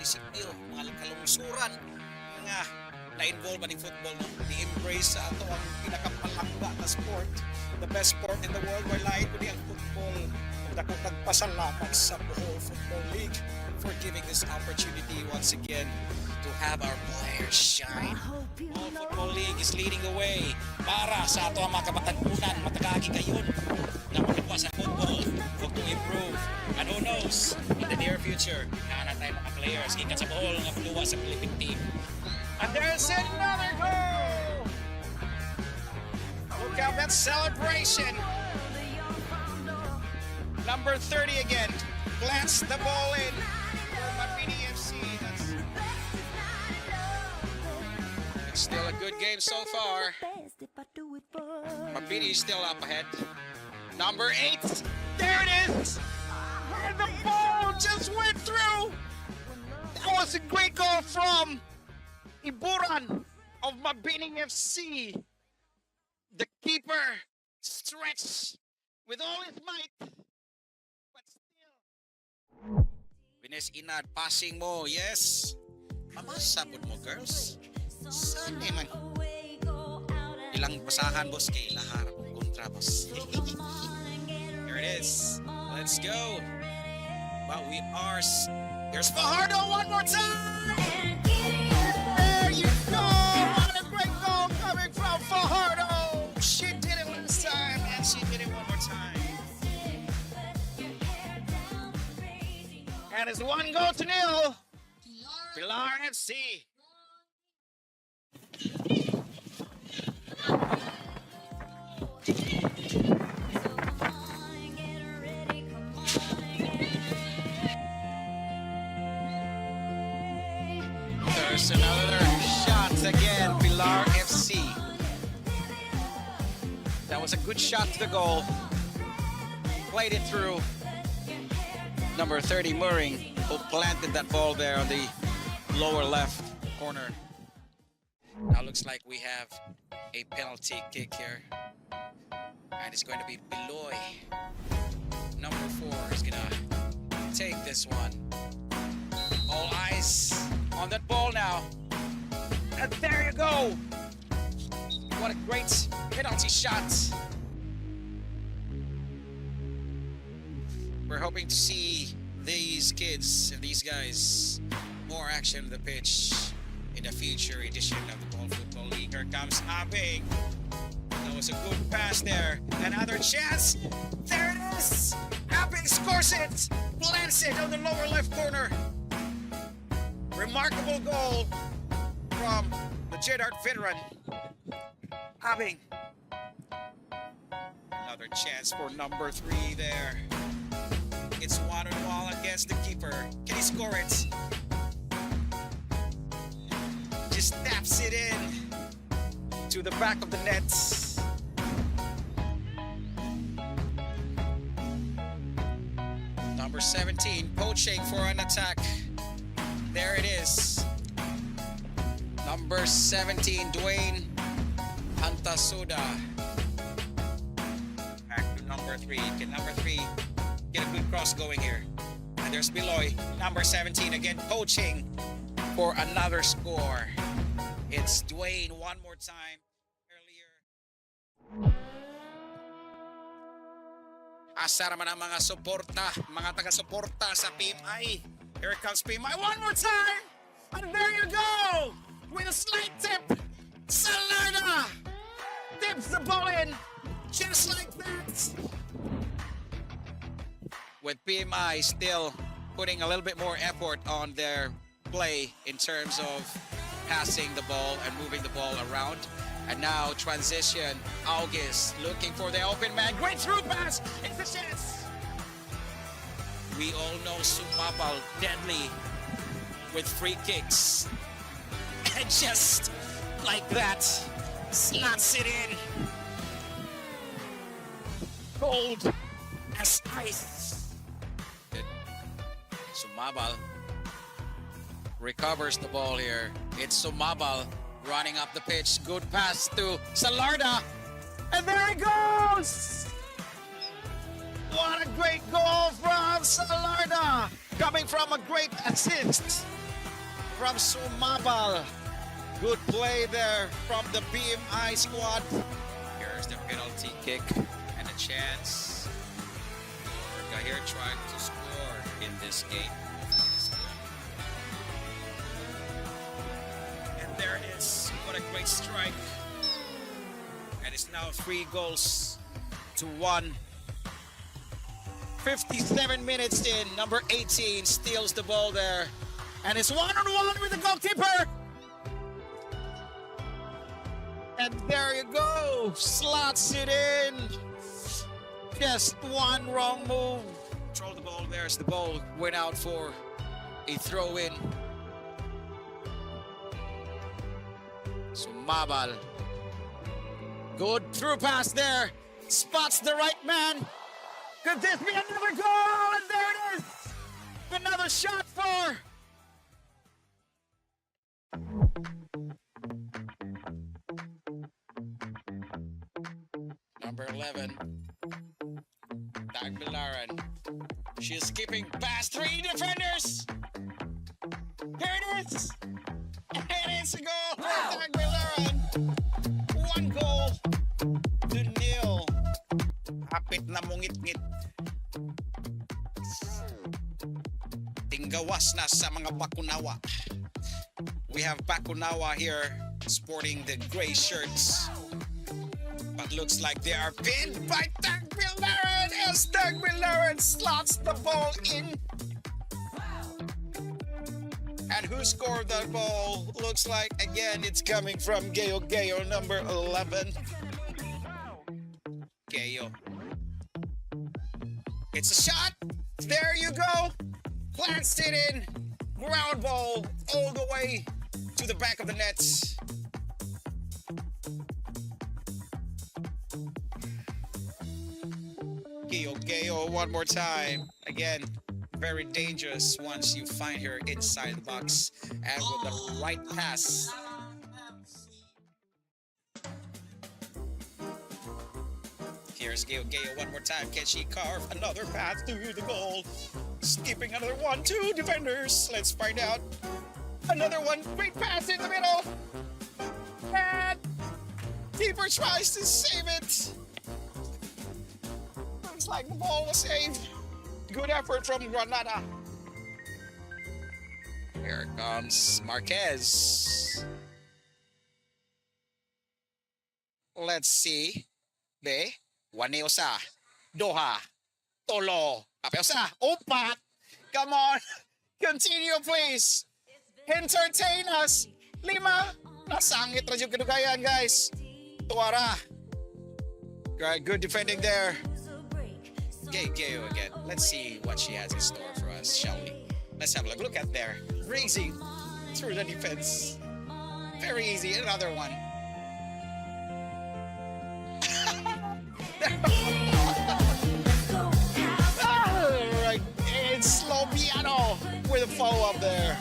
munisipyo, mga kalungsuran nga na-involve in football no? Ni-embrace sa ato ang pinakapalangga na sport, the best sport in the world where lain ko ang football. Ako nagpasalamat sa Bohol Football League for giving this opportunity once again to have our players shine. Bohol Football League is leading the way para sa ato ang mga kamatagpunan, matagagi kayon na makakuha sa football o to improve. And who knows, in the near future, na tayo mga players gikan sa Bohol nga puluwa sa Philippine team. And there's another goal! Look out that celebration! Number 30 again, glanced the ball in for Mabini FC. It's still a good game so far. Mabini is still up ahead. Number 8, there it is! And the ball just went through! That was a great goal from Iburan of Mabini FC. The keeper stretched with all his might. Vines Inad, passing mo, yes. Mamasabot mo, girls. Saan naman? Ilang basahan, boss, kay Gaher kontra, boss. Here it is. Let's go. But we are... Here's Fajardo one more time! There you go! What a great goal coming from Fajardo! She did it last time, and she did it one more time. And it's 1-0. Pilar FC. There's another shot again, Pilar FC. That was a good shot to the goal. Played it through. Number 30, Murring, who planted that ball there on the lower left corner. Now looks like we have a penalty kick here. And it's going to be Biloy. Number 4 is going to take this one. All eyes on that ball now. And there you go. What a great penalty shot. We're hoping to see these kids and these guys more action on the pitch in the future edition of the Bohol Football League. Here comes Abing. That was a good pass there. Another chance. There it is. Abing scores it. Plants it on the lower left corner. Remarkable goal from the Jedart veteran. Abing. Another chance for number 3 there. It's 1-1 against the keeper. Can he score it? Just taps it in to the back of the net. Number 17, poaching for an attack. There it is. Number 17, Dwayne Antasuda. Back to number 3. Can number 3 get a good cross going here? And there's Biloy, number 17, again poaching for another score. It's Dwayne one more time. Earlier. Asa naman ang mga suporta, mga taga-suporta sa PMI. Here comes PMI one more time. And there you go. With a slight tip. Salerno tips the ball in just like that. With PMI still putting a little bit more effort on their play in terms of passing the ball and moving the ball around. And now transition, August looking for the open man. Great through pass, it's a chance. We all know Sumabal deadly with free kicks. And just like that, slots it in. Cold as ice. Sumabal recovers the ball here. It's Sumabal running up the pitch. Good pass to Salarda. And there it goes! What a great goal from Salarda. Coming from a great assist from Sumabal. Good play there from the BMI squad. Here's the penalty kick and a chance for Gaher trying to score in this game. And there it is. What a great strike. And it's now 3-1. 57 minutes in, number 18 steals the ball there. And it's one-on-one with the goalkeeper. And there you go, slots it in. Just one wrong move. Control the ball, there's the ball. Went out for a throw-in. Sumabal. Good through pass there. Spots the right man. Could this be another goal? And there it is. Another shot for number 11, Tagbilaran. She's skipping past 3 defenders. Here it is. And it's a goal for Tagbilaran. 1 goal to 0. Hapit na mungit-ngit. Tinggawas na sa mga Bakunawa. We have Bakunawa here sporting the gray shirts. But looks like they are pinned by Tagbilaran as Tagbilaran slots the ball in. And who scored that ball? Looks like, again, it's coming from Gaher, number 11. Gaher. It's a shot. There you go. Plants it in. Ground ball all the way to the back of the nets. Gaher one more time. Again, very dangerous once you find her inside the box and with the right pass. Here's Gaher one more time. Can she carve another path to the goal? Skipping another 1-2 defenders. Let's find out. Another one. Great pass in the middle. And keeper tries to save it. Looks like the ball was saved. Good effort from Granada. Here comes Marquez. Let's see. Be. Waneusa. Doha. Tolo. Apeusa. Opat. Come on. Continue, please. Entertain us. 5. Nasangit na yung kinugayan, guys. Tuwara. Good defending there. Gaher again. Let's see what she has in store for us, shall we? Let's have a look. Look at there. Racing through the defense. Very easy. Another one. Alright. It's Sloviano with a follow-up there.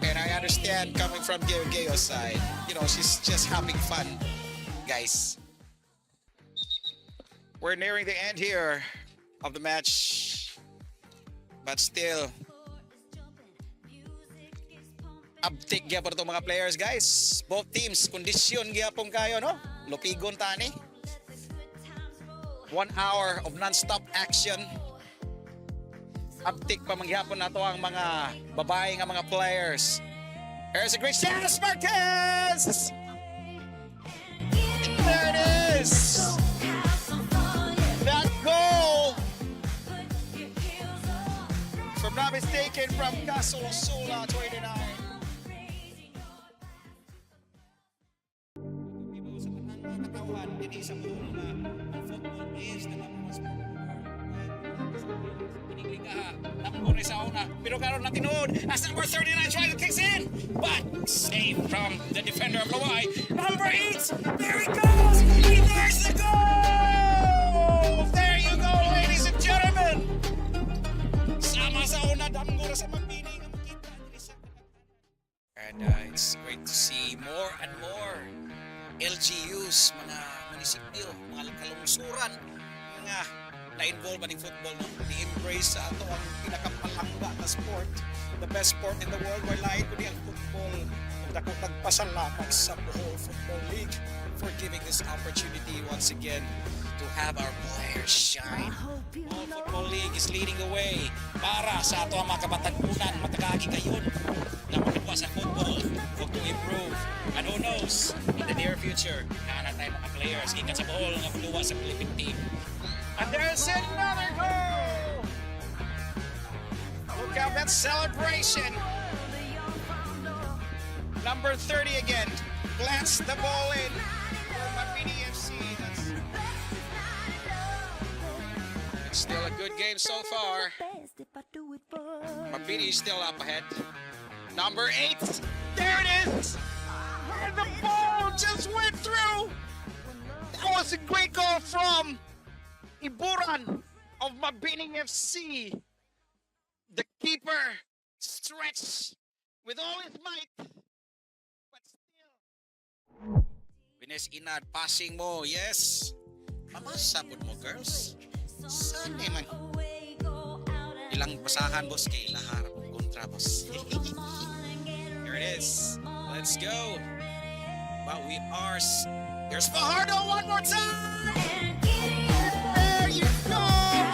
And I understand coming from Gaher's side. You know, she's just having fun, guys. We're nearing the end here of the match. But still, uptick gyapon itong mga players, guys. Both teams, kondisyon gyapon kayo, no? Lupigon tani. 1 hour of non-stop action. Uptick pa mangyapon na to ang mga babae nga mga players. There's a great chance, Marquez! And there it is! That goal, if I'm not mistaken, from Castle Sula, 29. Pero karon na tinood as number 39 trying to kick in, but saved from the defender of Hawaii. Number 8, there he goes! There's the goal! There you go, ladies and gentlemen! Sama sa una, damgo sa magpining. And it's great to see more and more LGUs, mga munisipyo, mga kalungsuran, mga na-involve man in football, no? Ni-embrace sa ato ang pinakapalangga na sport, the best sport in the world, where lain ko ang football. Kung dako tagpasalamat sa Bohol Football League for giving this opportunity once again to have our players shine. Bohol Football League is leading the way para sa ato ang mga kabatagpunan, matagagi kayon na makatwa sa football o to improve. And who knows, in the near future, nahanap tayo mga players ikat sa Bohol nga puluwa sa Philippine team. And there's another goal! Look out that celebration! Number 30 again, plants the ball in for Mabini FC. It's still a good game so far. Mabini is still up ahead. Number 8, there it is! And the ball just went through! That was a great goal from Iburan of Mabini FC. The keeper stretched with all his might, but still. Vines Inad passing mo, yes. Mamasabot mo, girls. Saan man? Ilang basahan, boss, kay Gaher kontra, boss. Here it is. Let's go. But we are. Here's Fajardo one more time. There you go!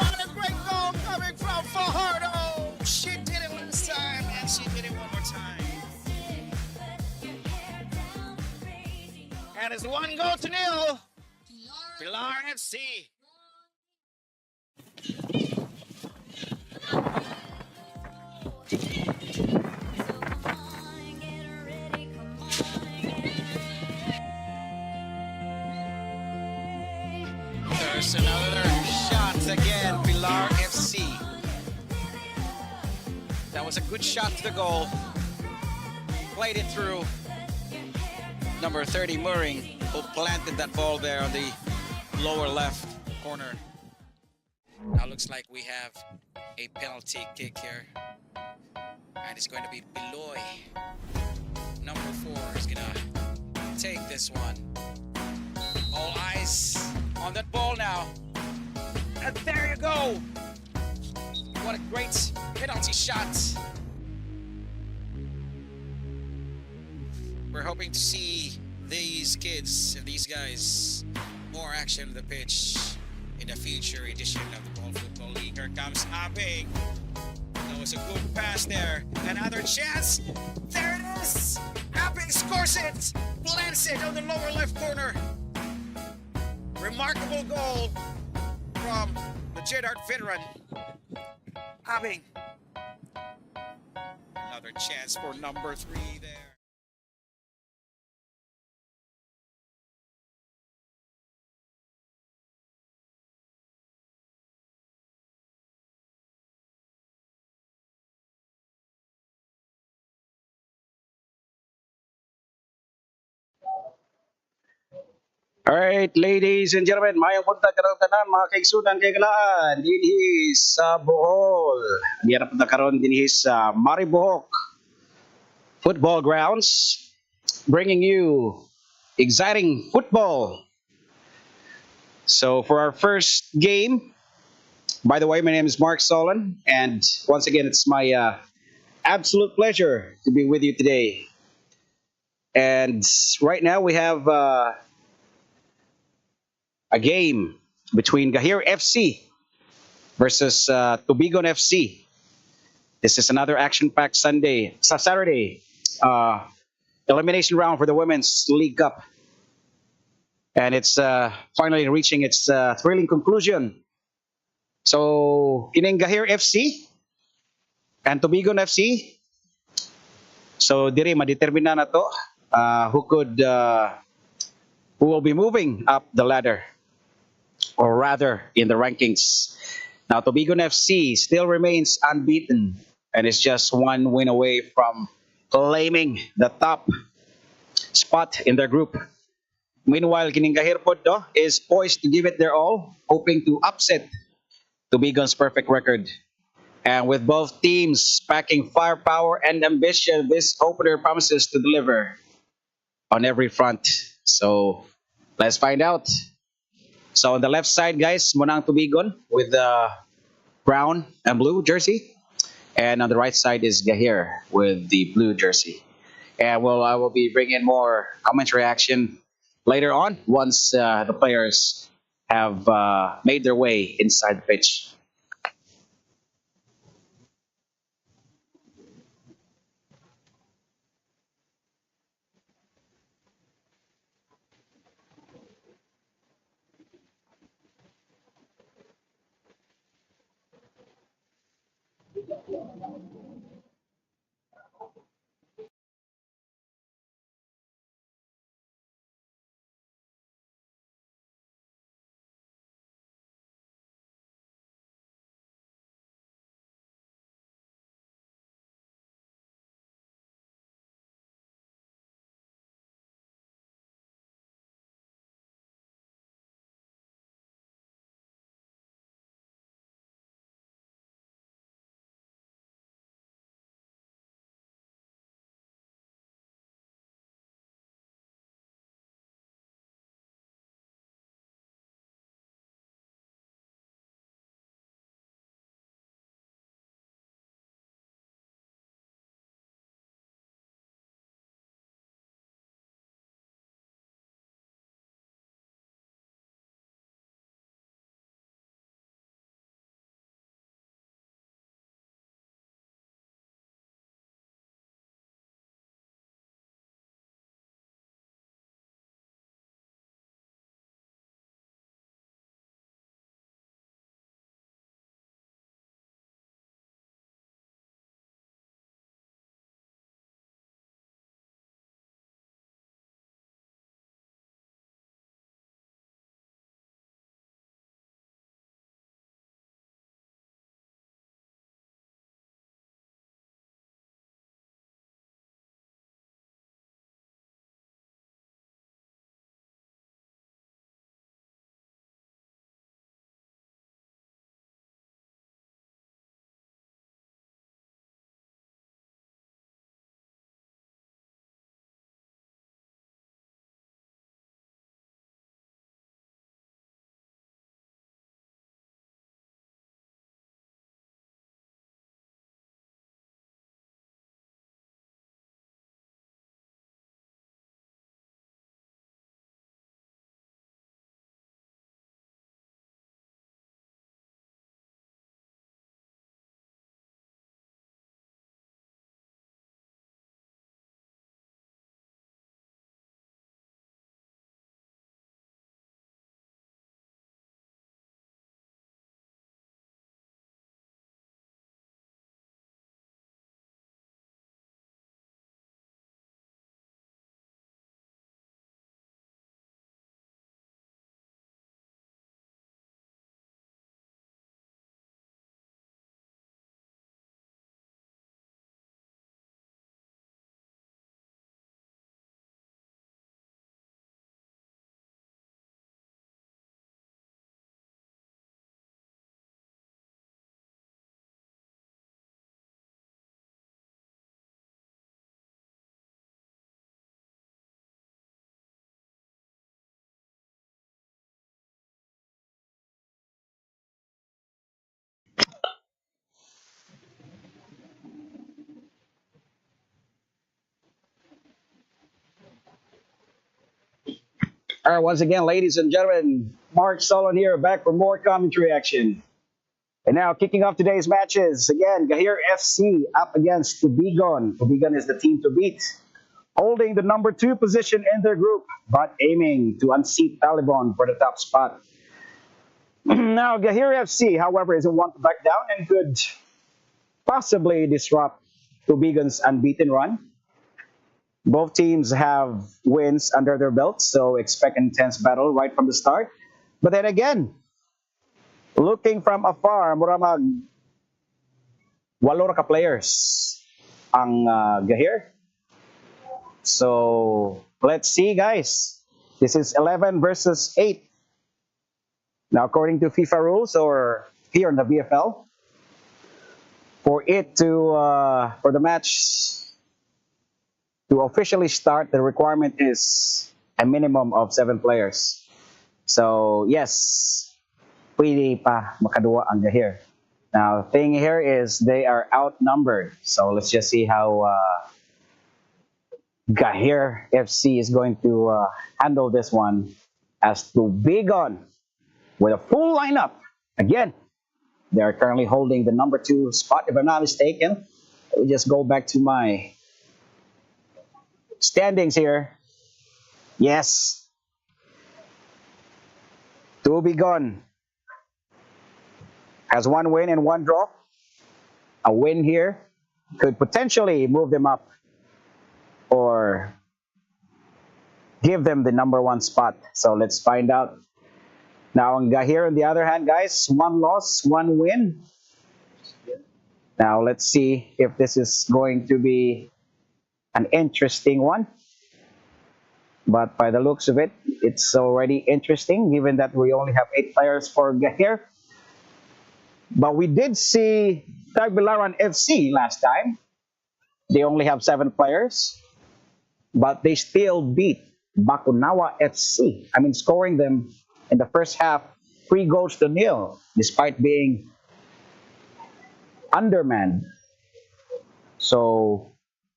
What a great goal coming from Fajardo! She did it last time, and she did it one more time. And it's 1-0. Pilar FC. There's another shot again, Pilar FC. That was a good shot to the goal. Played it through. Number 30, Murring, who planted that ball there on the lower left corner. Now looks like we have a penalty kick here. And it's going to be Biloy. Number 4 is going to take this one. All eyes on that ball now. And there you go. What a great penalty shot. We're hoping to see these kids and these guys more action on the pitch in the future edition of the Bohol Football League. Here comes Abing. That was a good pass there. Another chance. There it is. Abing scores it. Plants it on the lower left corner. Remarkable goal from the Jedart veteran, Abing. Another chance for number 3 there. All right, ladies and gentlemen, mayong punta karon tanan mga kaigsunan kay galaan dinhi sa Bohol. Diya na punta karon dinhi sa Maribohok Football Grounds, bringing you exciting football. So for our first game, by the way, my name is Mark Solon, and once again, it's my absolute pleasure to be with you today. And right now we have a game between Gaher FC versus Tubigon FC. This is another action-packed Saturday elimination round for the Women's League Cup. And it's finally reaching its thrilling conclusion. So, kining Gaher FC and Tubigon FC. So, diri madetermina na to who will be moving up the ladder, or rather in the rankings. Now, Tubigon FC still remains unbeaten and is just one win away from claiming the top spot in their group. Meanwhile, kining Gaher Poddo is poised to give it their all, hoping to upset Tubigon's perfect record. And with both teams packing firepower and ambition, this opener promises to deliver on every front. So let's find out. So on the left side, guys, muna ang Tubigon with the brown and blue jersey. And on the right side is Gaher with the blue jersey. And I will be bringing more commentary action later on once the players have made their way inside the pitch. All right, once again, ladies and gentlemen, Mark Solon here, back for more commentary action. And now, kicking off today's matches, again, Gaher FC up against Tubigon. Tubigon is the team to beat, holding the number 2 position in their group, but aiming to unseat Taliban for the top spot. Now, Gaher FC, however, isn't one to back down and could possibly disrupt Tubigon's unbeaten run. Both teams have wins under their belts, so expect an intense battle right from the start. But then again, looking from afar, muramag walo ra ka players ang Gaher. So let's see, guys. This is 11 versus 8. Now, according to FIFA rules or here in the VFL, for the match to officially start, the requirement is a minimum of 7 players. So, yes, pwede pa makaduwa ang Gaher. Now, thing here is they are outnumbered. So, let's just see how Gaher FC is going to handle this one as Tubigon with a full lineup. Again, they are currently holding the number 2 spot, if I'm not mistaken. Let me just go back to my standings here. Yes, Tubigon has 1 win and 1 draw. A win here could potentially move them up or give them the number 1 spot. So let's find out. Now, on Gaher, on the other hand, guys, 1 loss, 1 win. Now, let's see if this is going to be an interesting one. But by the looks of it, it's already interesting, given that we only have 8 players for Gaher. But we did see Tagbilaran FC last time. They only have 7 players, but they still beat Bakunawa FC. I mean, scoring them in the first half 3-0, despite being undermanned. So,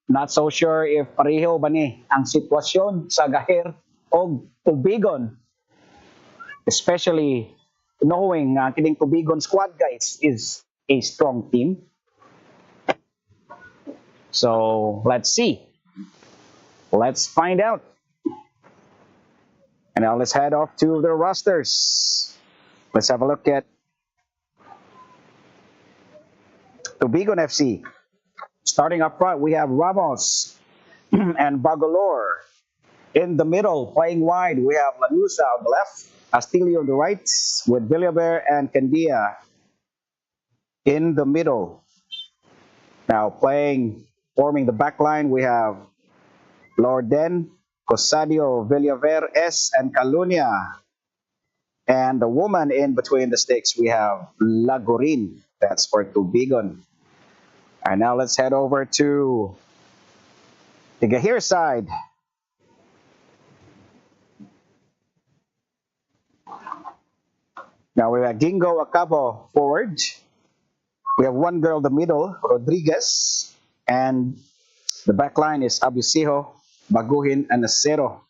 not so sure if pareho ba ni ang sitwasyon sa Gaher o Tubigon, especially knowing kining Tubigon squad, guys, is a strong team. So, let's see. Let's find out. And now let's head off to the rosters. Let's have a look at Tubigon FC. Starting up front, we have Ramos and Bagalor. In the middle, playing wide, we have Lanusa on the left, Astilio on the right, with Villaver and Candia in the middle. Now forming the back line, we have Lorden, Cosadio, Villaver, S, and Calunia. And the woman in between the sticks, we have Lagurin. That's for Tubigon. And now let's head over to the Gaher side. Now we have Gingo Acabo forward. We have one girl in the middle, Rodriguez. And the back line is Abusiho, Baguhin, and Acero.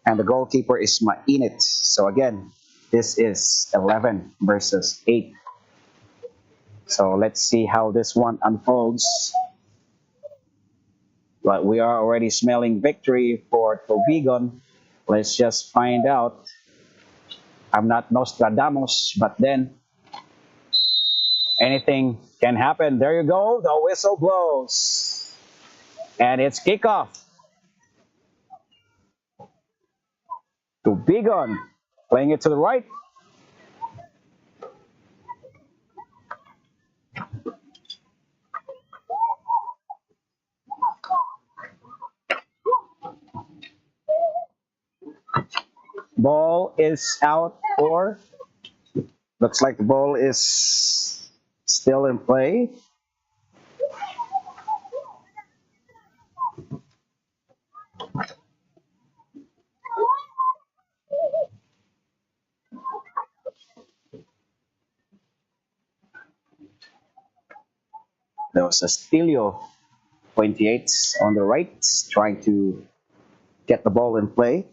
And the goalkeeper is Mainit. So again, this is 11 versus 8. So let's see how this one unfolds. But we are already smelling victory for Tubigon. Let's just find out. I'm not Nostradamus, but then anything can happen. There you go. The whistle blows. And it's kickoff. Tubigon playing it to the right. Ball is out, or looks like the ball is still in play. There was Astilio, 28 on the right, trying to get the ball in play.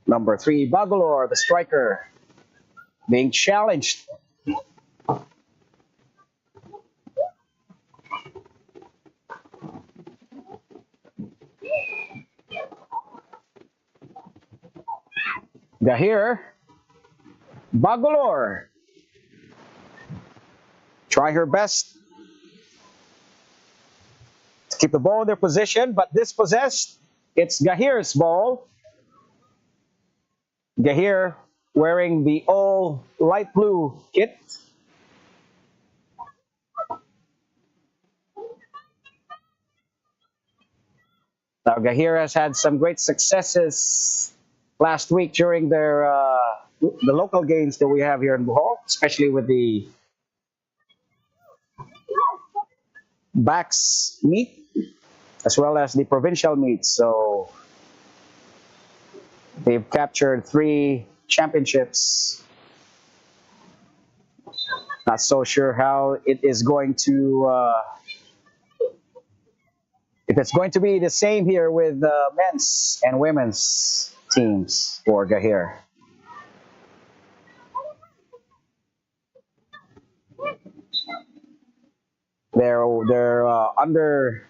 Number 3, Bagalor, the striker, being challenged. Gaher, Bagalor, try her best to keep the ball in their position, but dispossessed. It's Gaher's ball. Gaher wearing the all light blue kit. Now Gaher has had some great successes last week during their the local games that we have here in Bohol, especially with the backs meet as well as the provincial meet. So they've captured 3 championships. Not so sure how it is going to, if it's going to be the same here with men's and women's teams for Gaher. They're under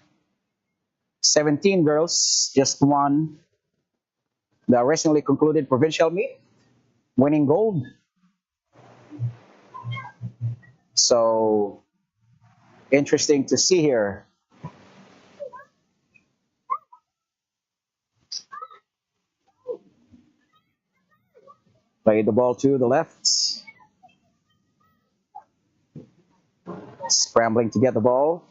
17 girls, just won the recently concluded provincial meet, winning gold. So interesting to see here. Play the ball to the left. Scrambling to get the ball.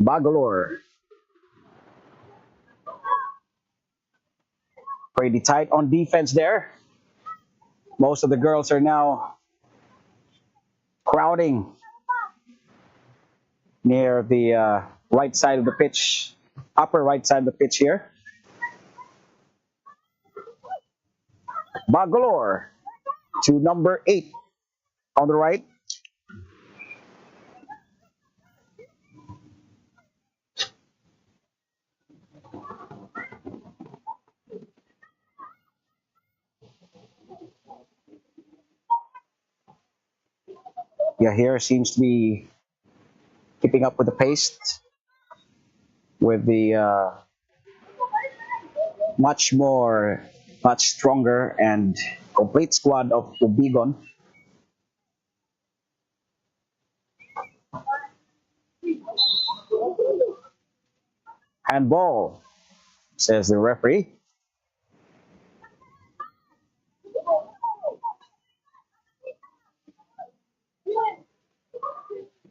Bagalor. Pretty tight on defense there. Most of the girls are now crowding near the right side of the pitch, upper right side of the pitch here. Bagalor to number 8 on the right. Gaher seems to be keeping up with the pace with the much stronger and complete squad of Tubigon. Handball, says the referee.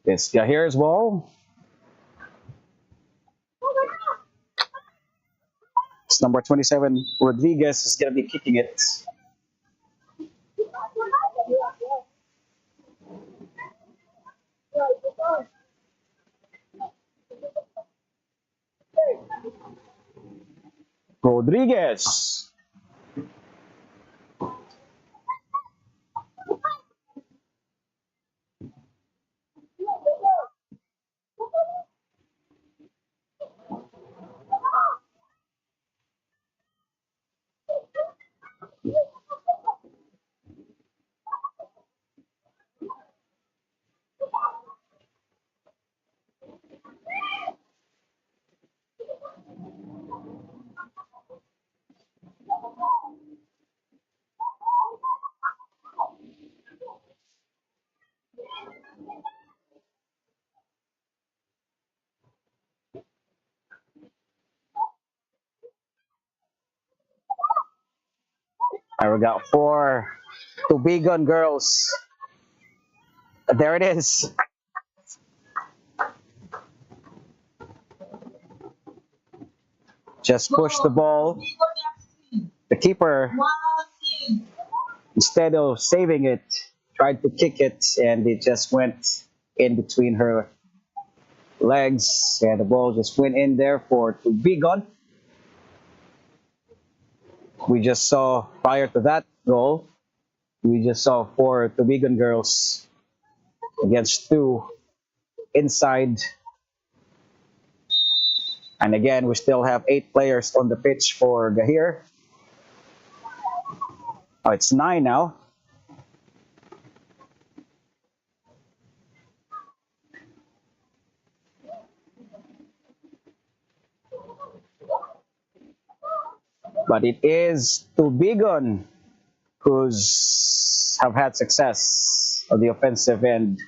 It's Gaher's ball. It's number 27, Rodriguez, is going to be kicking it. Rodriguez. And we got 4 Tubigon girls. There it is. Just push the ball. The keeper, instead of saving it, tried to kick it, and it just went in between her legs, and the ball just went in there for Tubigon. We just saw, prior to that goal, we just saw 4 Tubigon girls against 2 inside. And again, we still have 8 players on the pitch for Gaher. Oh, it's 9 now. But it is Tubigon who's have had success on the offensive end.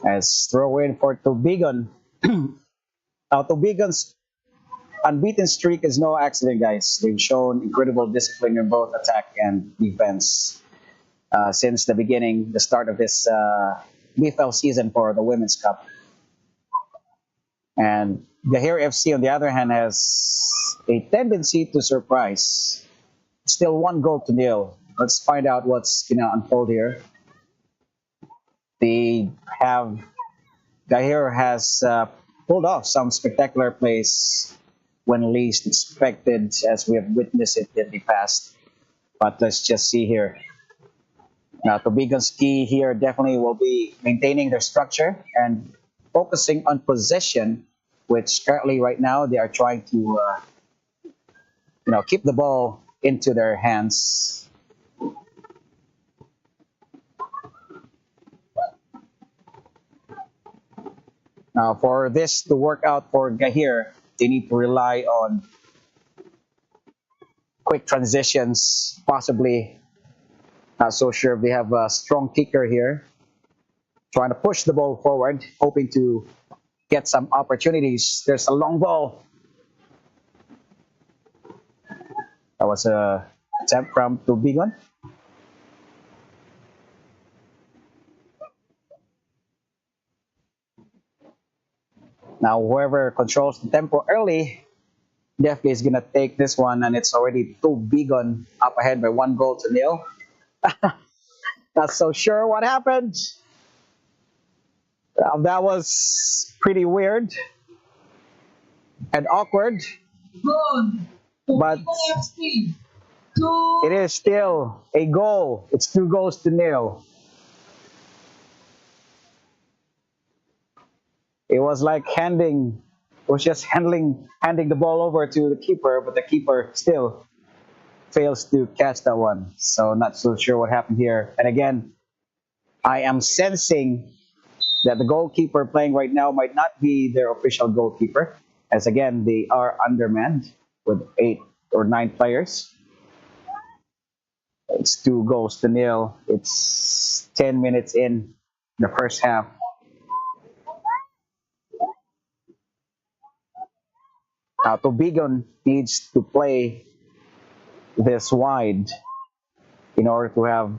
As throw in for Tubigon. Tubigon's unbeaten streak is no accident, guys. They've shown incredible discipline in both attack and defense since the beginning, the start of this BFL season for the Women's Cup. And Gaher FC, on the other hand, has a tendency to surprise. Still 1-0. Let's find out what's gonna unfold here. They have Gaher has pulled off some spectacular plays when least expected, as we have witnessed it in the past. But let's just see here. Now, Tubigon's key here definitely will be maintaining their structure and focusing on possession, which currently right now they are trying to keep the ball into their hands. Now, for this to work out for Gaher, they need to rely on quick transitions, possibly. Not so sure if they have a strong kicker here, trying to push the ball forward, hoping to get some opportunities. There's a long ball. That was a attempt from Tubigon. Now, whoever controls the tempo early definitely is going to take this one, and it's already Tubigon up ahead by 1-0. Not so sure what happened. That was pretty weird and awkward, but it is still a goal. It's 2-0. It was like handing the ball over to the keeper, but the keeper still fails to catch that one. So not so sure what happened here. And again, I am sensing that the goalkeeper playing right now might not be their official goalkeeper, as again, they are undermanned with 8 or 9 players. It's 2-0. It's 10 minutes in the first half. Now, Tubigon needs to play this wide in order to have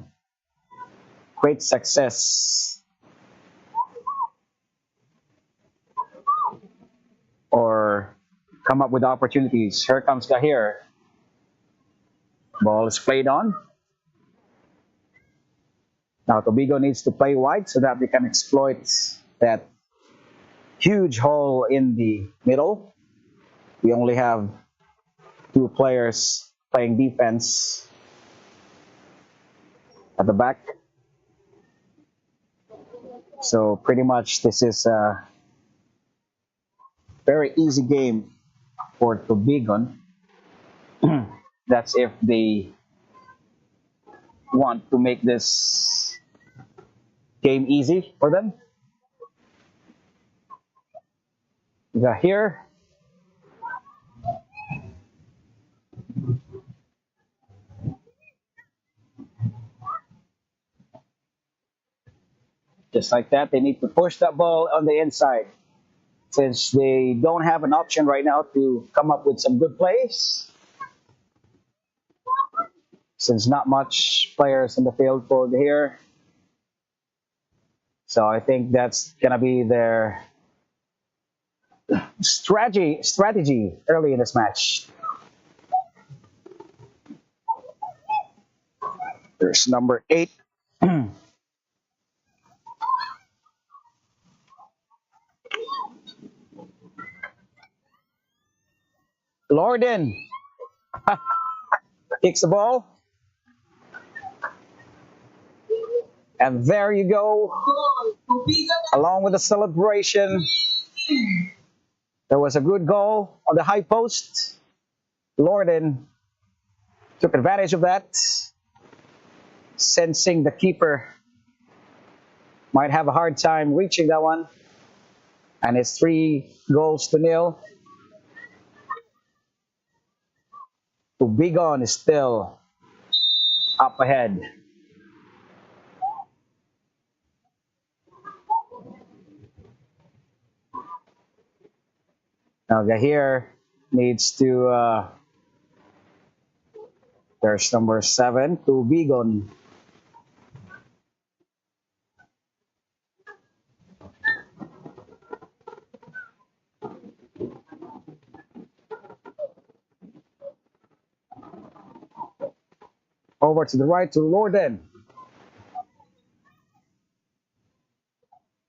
great success or come up with opportunities. Here comes Gaher. Ball is played on. Now Tubigon needs to play wide so that they can exploit that huge hole in the middle. We only have 2 players playing defense at the back. So pretty much this is a very easy game for Tubigon. That's if they want to make this game easy for them. Gaher. Just like that, they need to push that ball on the inside. Since they don't have an option right now to come up with some good plays, since not much players in the field for Gaher. So I think that's going to be their strategy early in this match. There's number 8. Lorden kicks the ball. And there you go. Along with the celebration, there was a good goal on the high post. Lorden took advantage of that, sensing the keeper might have a hard time reaching that one. And it's 3-0. Tubigon is still up ahead. Now Gaher needs to, there's number 7, Tubigon. Over to the right to Lorden.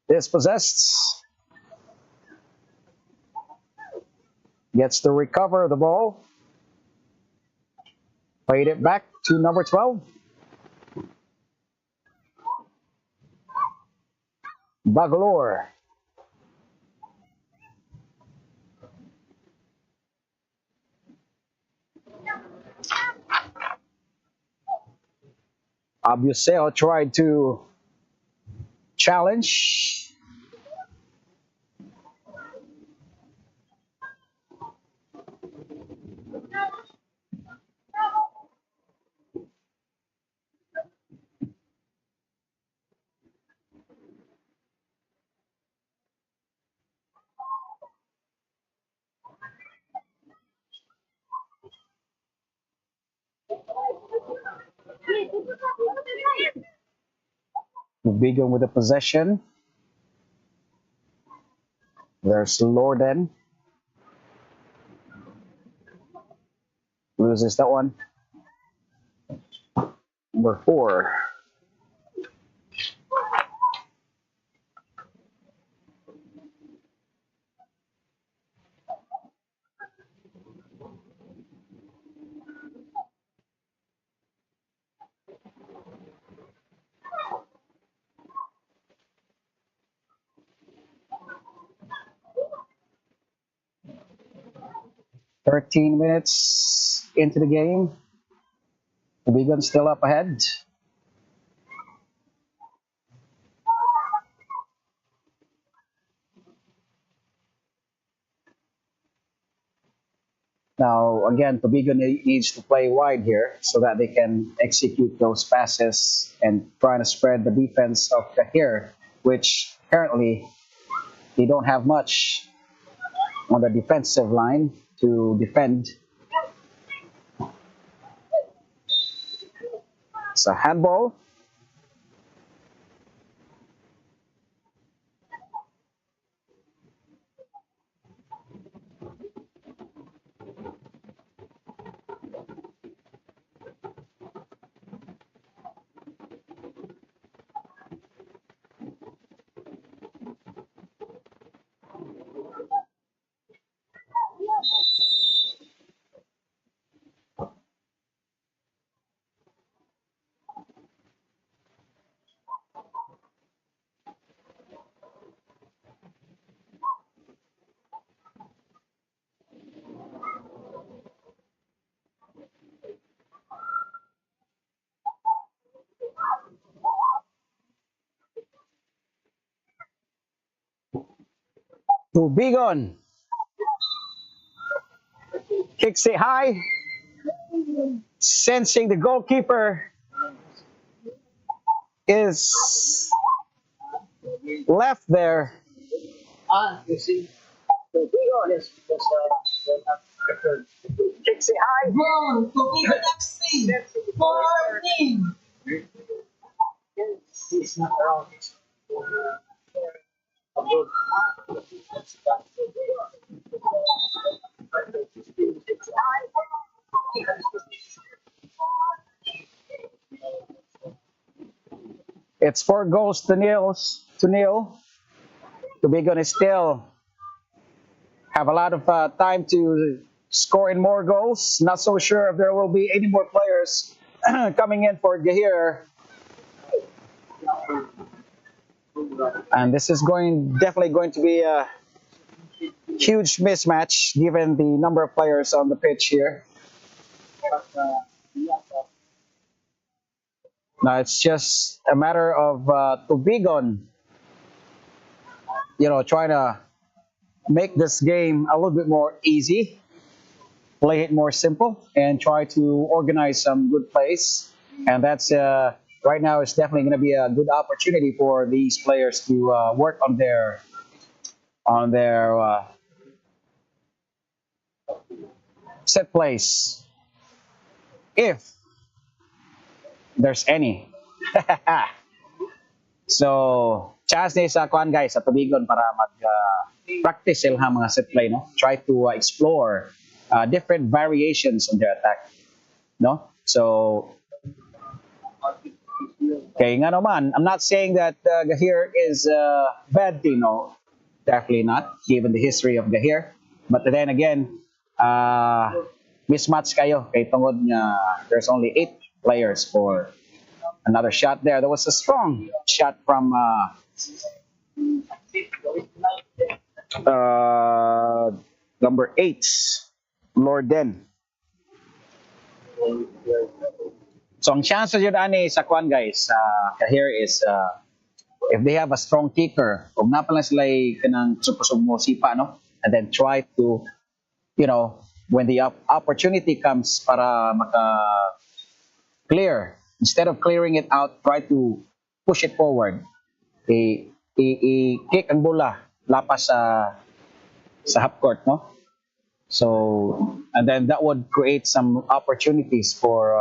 Dispossessed. Gets to recover the ball. Played it back to number 12. Bagalore. Abuseo tried to challenge. Tubigon with the possession. There's Lorden. Loses that one. Number 4. 13 minutes into the game. Tubigon still up ahead. Now, again, Tubigon needs to play wide here so that they can execute those passes and trying to spread the defense of Gaher, which currently they don't have much on the defensive line to defend. It's a handball. Tubigon kicks it high, sensing the goalkeeper is left there. You see, Tubigon is kicks it high. Goal, Tubigon FC, 14. He's not around. It's 4 goals to nil. Tubigon is still have a lot of time to score in more goals. Not so sure if there will be any more players coming in for Gaher. And this is definitely going to be a huge mismatch given the number of players on the pitch here. Now it's just a matter of Tubigon, trying to make this game a little bit more easy, play it more simple, and try to organize some good plays. And that's right now it's definitely going to be a good opportunity for these players to work on their set plays, if there's any. So, chance ni sa kuan guys sa Tubigon para mag practice sila mga set play, no? Try to explore different variations on their attack, no? So, okay, nga naman, I'm not saying that Gaher is a bad team, no? Definitely not, given the history of Gaher. But then again, mismatch kayo kay tungod nga there's only 8 players for another shot there. There was a strong shot from number 8, Lorden. So ang chance yun ani sa kwan guys, here is if they have a strong kicker, kung na pala sila kanang supusog sipa, no? And then try to, you know, when the opportunity comes para clear, instead of clearing it out, try to push it forward. I-kick ang bola lapas sa half court, no? So, and then that would create some opportunities for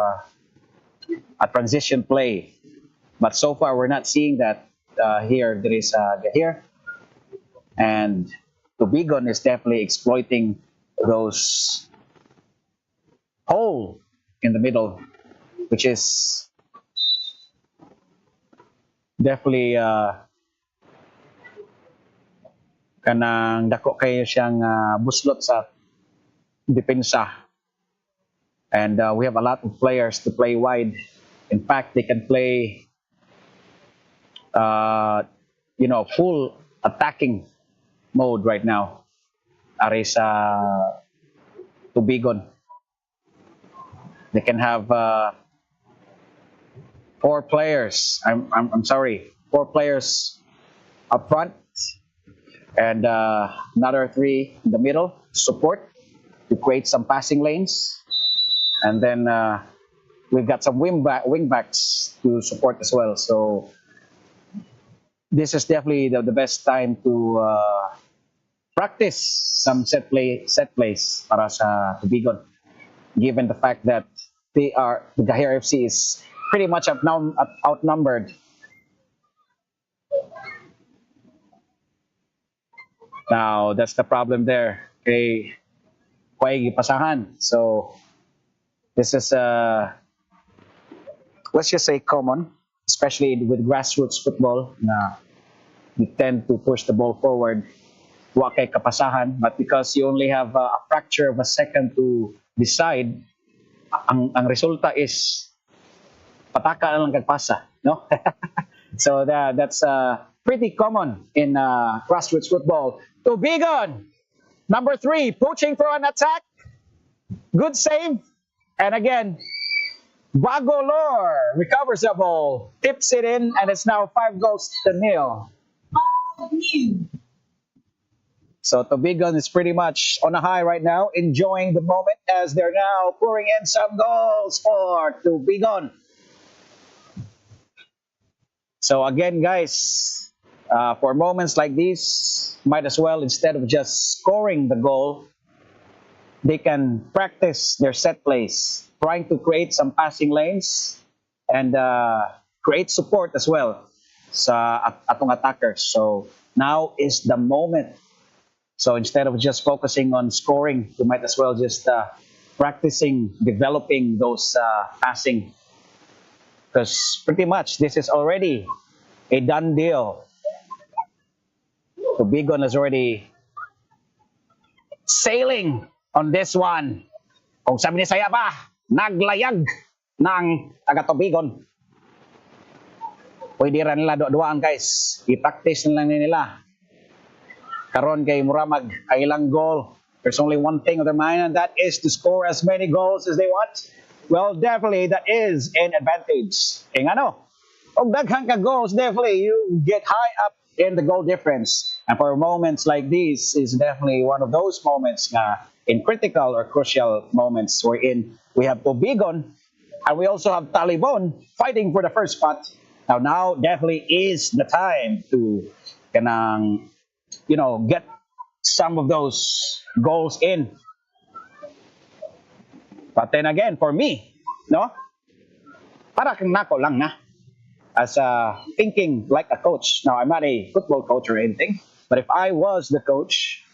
a transition play. But so far, we're not seeing that here. There is Gaher, and Tubigon is definitely exploiting those hole in the middle, which is definitely kanang dako kayo siyang buslot sa depensa. And we have a lot of players to play wide. In fact, they can play full attacking mode right now. Ari sa Tubigon. They can have 4 players. I'm sorry, 4 players up front, and another 3 in the middle to support, to create some passing lanes, and then we've got some wing backs to support as well. So this is definitely the best time to practice some set plays para sa Tubigon, given the fact that the Gaher FC is pretty much outnumbered. Now, that's the problem there. Kay Kuway gipasahan. So, this is, let's just say, common, especially with grassroots football, na you tend to push the ball forward, wa kay kapasahan, but because you only have a fracture of a second to decide, ang resulta is pataka na lang kagpasa, no? So that's pretty common in grassroots football. Tubigon, number 3, poaching for an attack. Good save. And again, Bagolor recovers the ball, tips it in, and it's now 5-0. So Tubigon is pretty much on a high right now, enjoying the moment as they're now pouring in some goals for Tubigon. So again, guys, for moments like these, might as well, instead of just scoring the goal, they can practice their set plays, trying to create some passing lanes and create support as well sa atong attackers. So now is the moment. So instead of just focusing on scoring, you might as well just practicing developing those passing, because pretty much this is already a done deal. Tubigon is already sailing on this one. Kung sabi ni Saya pa, naglayag ng taga-Tubigon. Pwede rin nila duaan guys. I-practice na lang nila. Karon kay Muramag, ilang goal. There's only one thing on their mind, and that is to score as many goals as they want. Well, definitely that is an advantage. Kaya ano, og daghang ka goals, definitely you get high up in the goal difference. And for moments like these is definitely one of those moments in critical or crucial moments wherein we have Tubigon and we also have Talibon fighting for the first spot. Now definitely is the time to get some of those goals in. But then again, for me, no, para kang nako lang na as thinking like a coach. Now, I'm not a football coach or anything, but if I was the coach,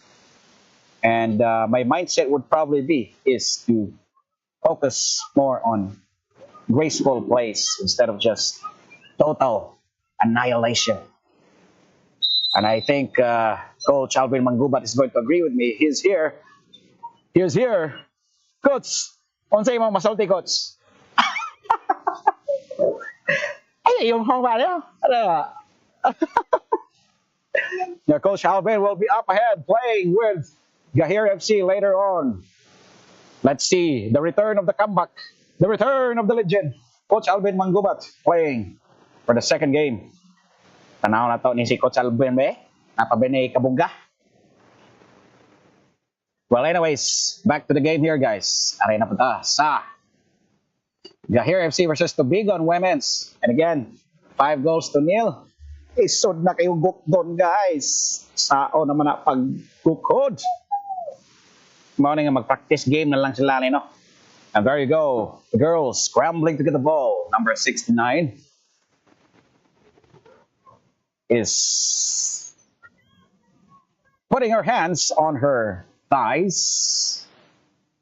and my mindset would probably be is to focus more on graceful plays instead of just total annihilation. And I think Coach Alvin Mangubat is going to agree with me. He's here. He's here. Coach, unsay mo masulti, Coach? Ay, yung hong ba niya? Now, Coach Alvin will be up ahead playing with Gaher FC later on. Let's see the return of the comeback, the return of the legend. Coach Alvin Mangubat playing for the second game. Tanaw na to ni si Coach Alvin be. Napabene kabungga. Well, anyways, back to the game here, guys. Aray na punta sa Gaher FC versus Tubigon Women's. And again, 5-0. Isod na kayo doon, guys. Sao naman na pag-cookod. Morning nga mag-practice game na lang sila, no? And there you go. The girls scrambling to get the ball. Number 69 is putting her hands on her thighs.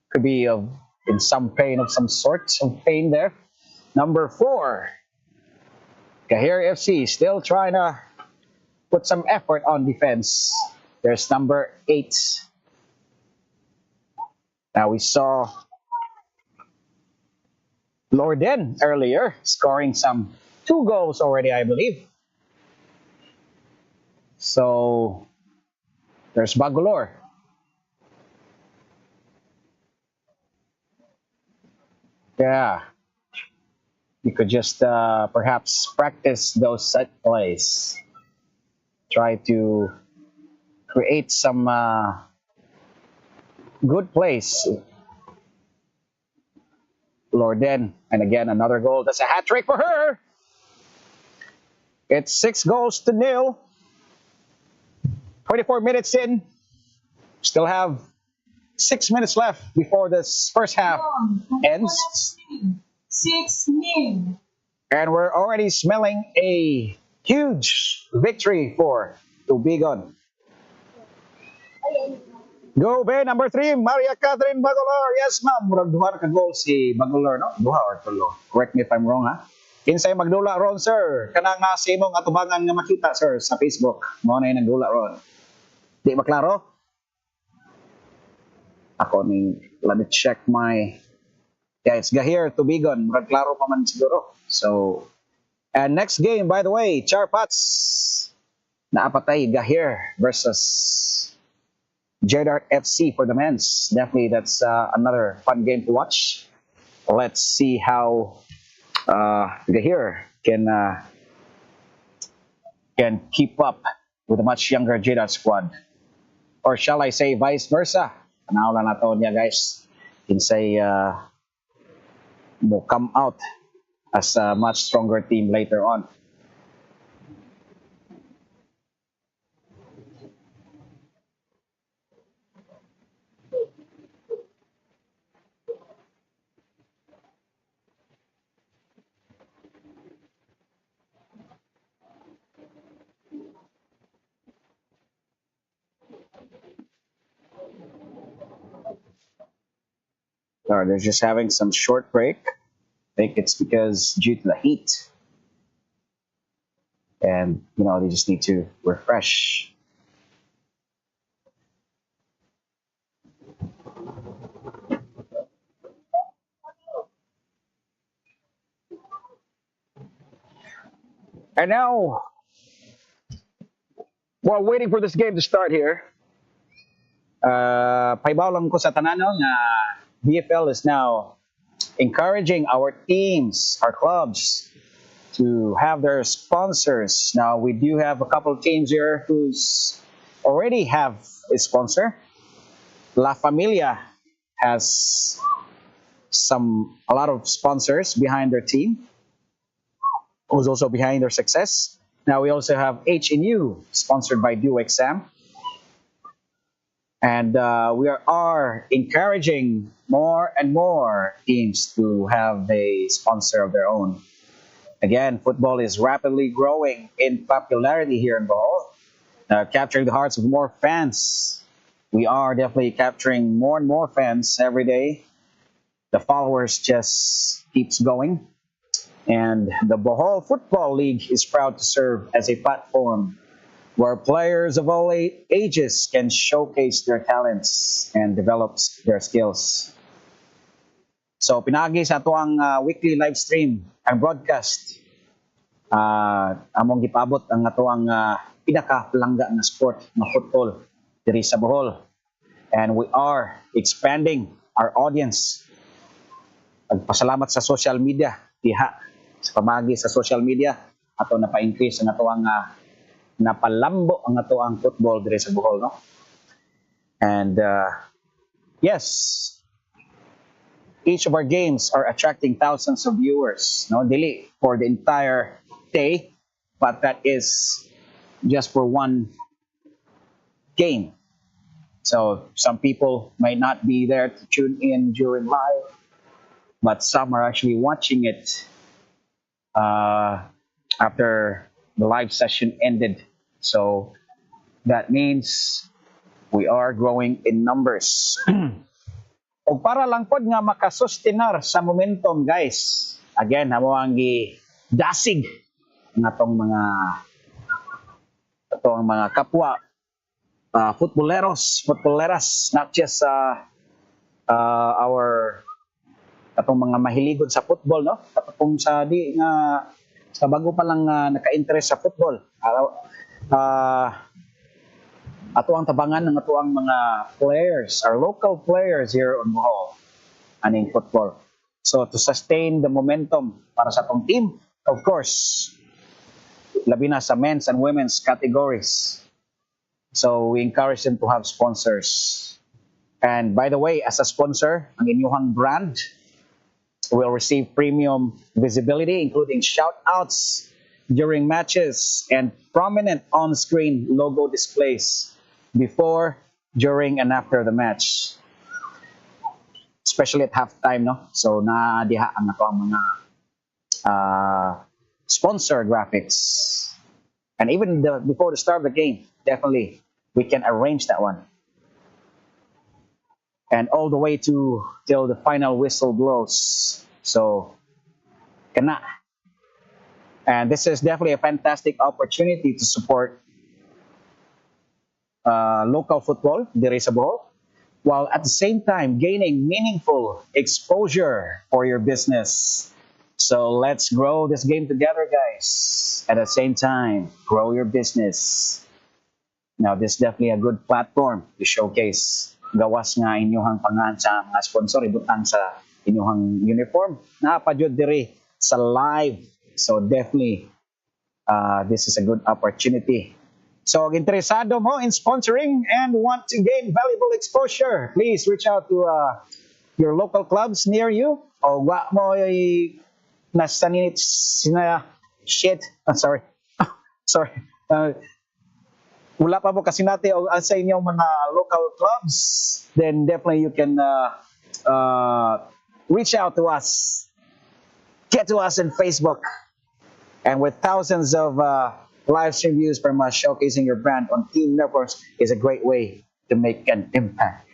Could be in some pain of some sort. Some pain there. Number 4. Gaher FC still trying to put some effort on defense. There's number 8. Now we saw Lorden earlier scoring some 2 goals already, I believe. So there's Bagolor. Yeah. You could just perhaps practice those set plays. Try to create some good plays. Lorden, and again, another goal. That's a hat trick for her. It's 6-0. 24 minutes in. Still have 6 minutes left before this first half ends. 6-0. And we're already smelling a huge victory for Tubigon. Go, be, number 3, Maria Catherine Bagolor. Yes, ma'am. Murag duha na ka-goal si Bagolor, no? Duha or tulo. Correct me if I'm wrong, ha? Kinsay magdula ron, sir. Kanang sa imong atubangan nga makita, sir, sa Facebook. Mao na yung nagdula ron. Di ba klaro? Ako ni, let me check my... Yeah, it's Gaher, Tubigon. Murag klaro pa man siguro. So, and next game, by the way, Charpats. Naapatay, Gaher versus Jedart FC for the men's. Definitely, that's another fun game to watch. Let's see how Gaher can keep up with a much younger Jedart squad. Or shall I say vice versa? Tanaw lang nato niya, guys. Kinsay will come out as a much stronger team later on. They're just having some short break. I think it's because due to the heat. And, they just need to refresh. And now, while waiting for this game to start here, paibaw lang ko sa tanan nga BFL is now encouraging our teams, our clubs, to have their sponsors. Now, we do have a couple of teams here who's already have a sponsor. La Familia has a lot of sponsors behind their team, who's also behind their success. Now, we also have HNU, sponsored by Do Exam. And we are encouraging more and more teams to have a sponsor of their own. Again, football is rapidly growing in popularity here in Bohol, capturing the hearts of more fans. We are definitely capturing more and more fans every day. The followers just keeps going. And the Bohol Football League is proud to serve as a platform where players of all ages can showcase their talents and develop their skills. So pinagi sa ato ang weekly live stream, ang broadcast. Among gipabot ang ato ang pinakapalangga na sport na football diri sa Bohol. And we are expanding our audience. Pagpasalamat sa social media, diha sa pamagi sa social media ato na pa-increase ang ato ang napalambo ang ato ang football diri sa Bohol, no? And yes, each of our games are attracting thousands of viewers, no? Dili for the entire day, but that is just for one game. So some people might not be there to tune in during live, but some are actually watching it after the live session ended. So that means we are growing in numbers. O para lang pod nga makasustinar sa momentum, guys. Again, amo ang dasig ng atong mga kapwa futboleras, not just our atong mga mahiligod sa football, no? Kung sa di nga sa bago pa lang naka-interest sa football. Ato ang tabangan ng ato ang mga players, our local players here on Bohol, aning football. So to sustain the momentum para sa atong team, of course, labi na sa men's and women's categories. So we encourage them to have sponsors. And by the way, as a sponsor, ang inyong brand will receive premium visibility, including shout-outs during matches and prominent on-screen logo displays before, during, and after the match. Especially at halftime, no? So na diha ang ato ang mga sponsor graphics. And even before the start of the game, definitely we can arrange that one. And all the way till the final whistle blows. So, kana. And this is definitely a fantastic opportunity to support local football, diri sa Bohol, while at the same time gaining meaningful exposure for your business. So let's grow this game together, guys. At the same time, grow your business. Now, this is definitely a good platform to showcase gawas nga inyong pangan sa mga sponsor, ibutang sa inyong uniform. Napadyod diri sa live. So definitely, this is a good opportunity. So, interesado mo in sponsoring and want to gain valuable exposure, please reach out to your local clubs near you. O wa mo nasanit sina shit. Sorry. Sorry. Wala pa po kasi natin sa inyong mga local clubs, then definitely you can reach out to us. Get to us on Facebook. And with thousands of live stream views from us showcasing your brand on team networks is a great way to make an impact.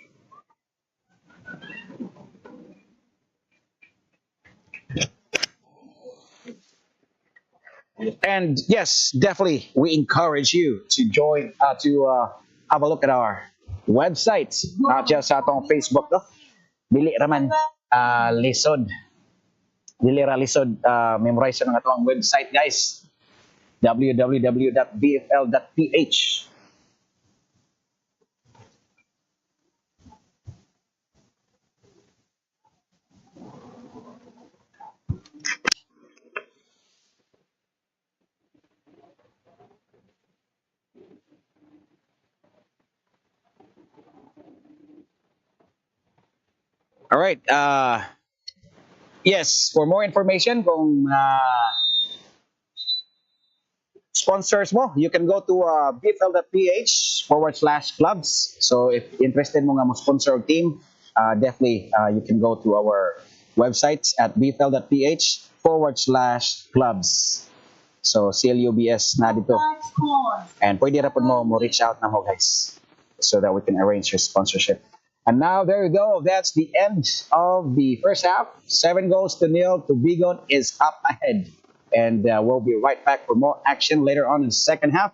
And yes, definitely, we encourage you to join, to have a look at our website, not just sa atong Facebook, no? Dili raman lisod. Dili ra lisod, memorize ng atong website, guys. www.bfl.ph. All right. Yes, for more information kung sponsors mo, you can go to bfl.ph/clubs. So if interested mo nga mo sponsor our team, definitely you can go to our websites at bfl.ph/clubs. So CLUBS na dito. And pwede ra po mo reach out na mo guys so that we can arrange your sponsorship. And now there you go. That's the end of the first half. 7-0. Tubigon is up ahead. And we'll be right back for more action later on in the second half.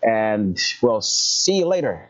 And we'll see you later.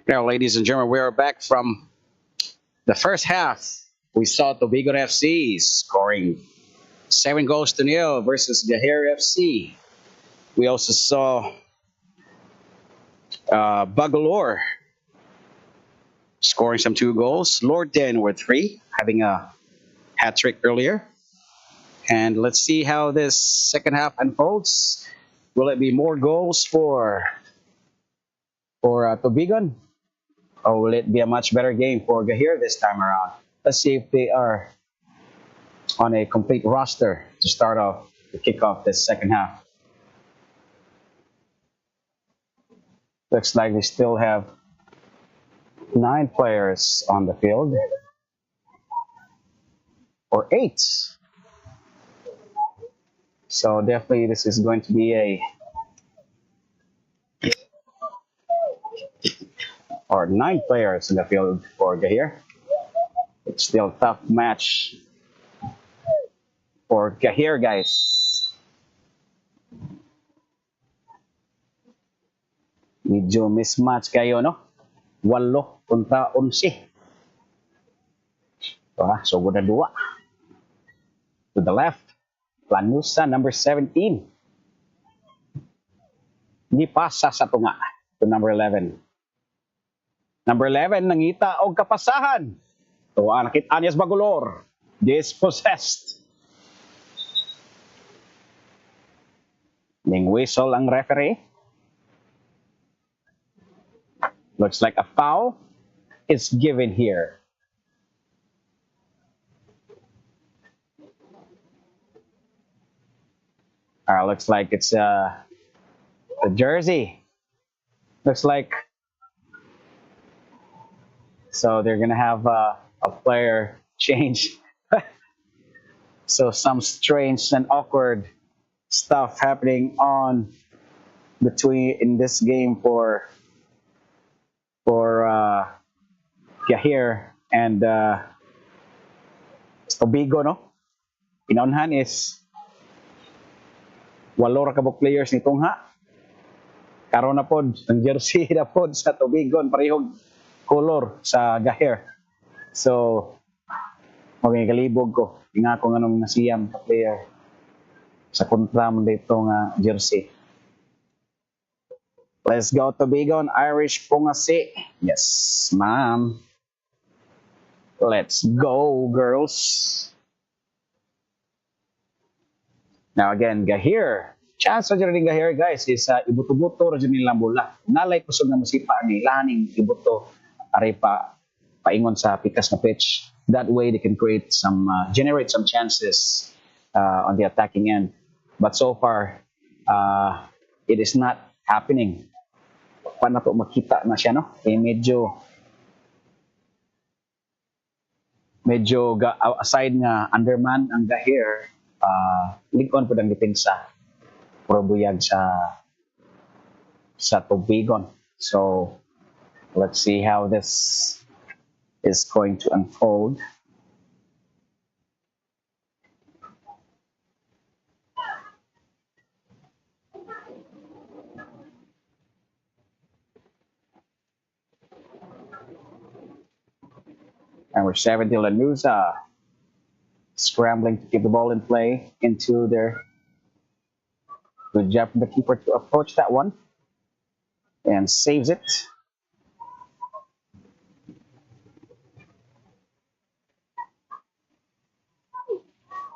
Now, ladies and gentlemen, we are back from the first half. We saw Tubigon FC scoring 7 goals to 0 versus Gaher FC. We also saw Bagalore scoring some 2 goals. Lorden with 3, having a hat trick earlier. And let's see how this second half unfolds. Will it be more goals for Tubigon? Or will it be a much better game for Gaher this time around? Let's see if they are on a complete roster to start off to kick off this second half. Looks like they still have 9 players on the field. Or 8. So definitely this is going to be or 9 players in the field for Gaher. It's still a tough match for Gaher, guys. Medyo mismatch kayo, no? 8 kontra 11. So good na 2. To the left, Lanusa, number 17. Di pasa sa tunga to number 11. Number 11, nangita og kapasahan. Tuwa, nakita niya sa Bagolor. Dispossessed. Ning whistle ang referee. Looks like a foul is given here. Looks like it's a jersey. Looks like so they're gonna have a player change. So some strange and awkward stuff happening on between in this game for Gaher and Tubigon, no? Inaunhan is 8 ra kabuk players ni Tungha. Karon na pod ang jersey na pod sa Tubigon parehong color sa Gaher. So magigalibog ko. Inga ko nganong nasiyam ka player sa kontra mo dito nga jersey. Let's go Tubigon, Irish Pungasi. Yes, ma'am. Let's go, girls. Now again, Gaher. Chance sa rin Gaher, guys, is ibuto-buto ra jud nilang bola. Nalay kusog nga musipa ni laning ibuto aray pa paingon sa pikas na pitch. That way they can create some generate some chances on the attacking end. But so far, it is not happening. Paano to makita na siya, no? Medyo aside nga underman ang Gaher, ligon po ang depensa puro buyag sa Tubigon. So let's see how this is going to unfold. Number 70, Lanusa, scrambling to keep the ball in play into their. Good job from the keeper to approach that one and saves it.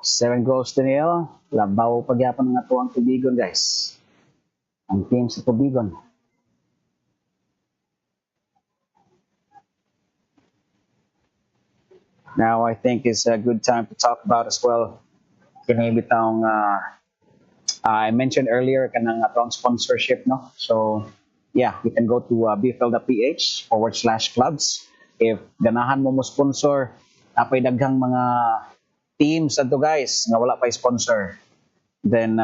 Seven goals to 0. Labaw pagyapon ng atuang Tubigon, guys. Ang team sa Tubigon. Now I think it's a good time to talk about as well. Kinibitang I mentioned earlier kanang atong sponsorship, no? So yeah, you can go to bfl.ph/clubs. If ganahan mo sponsor, napay daghang mga teams adto guys nga wala pa sponsor. Then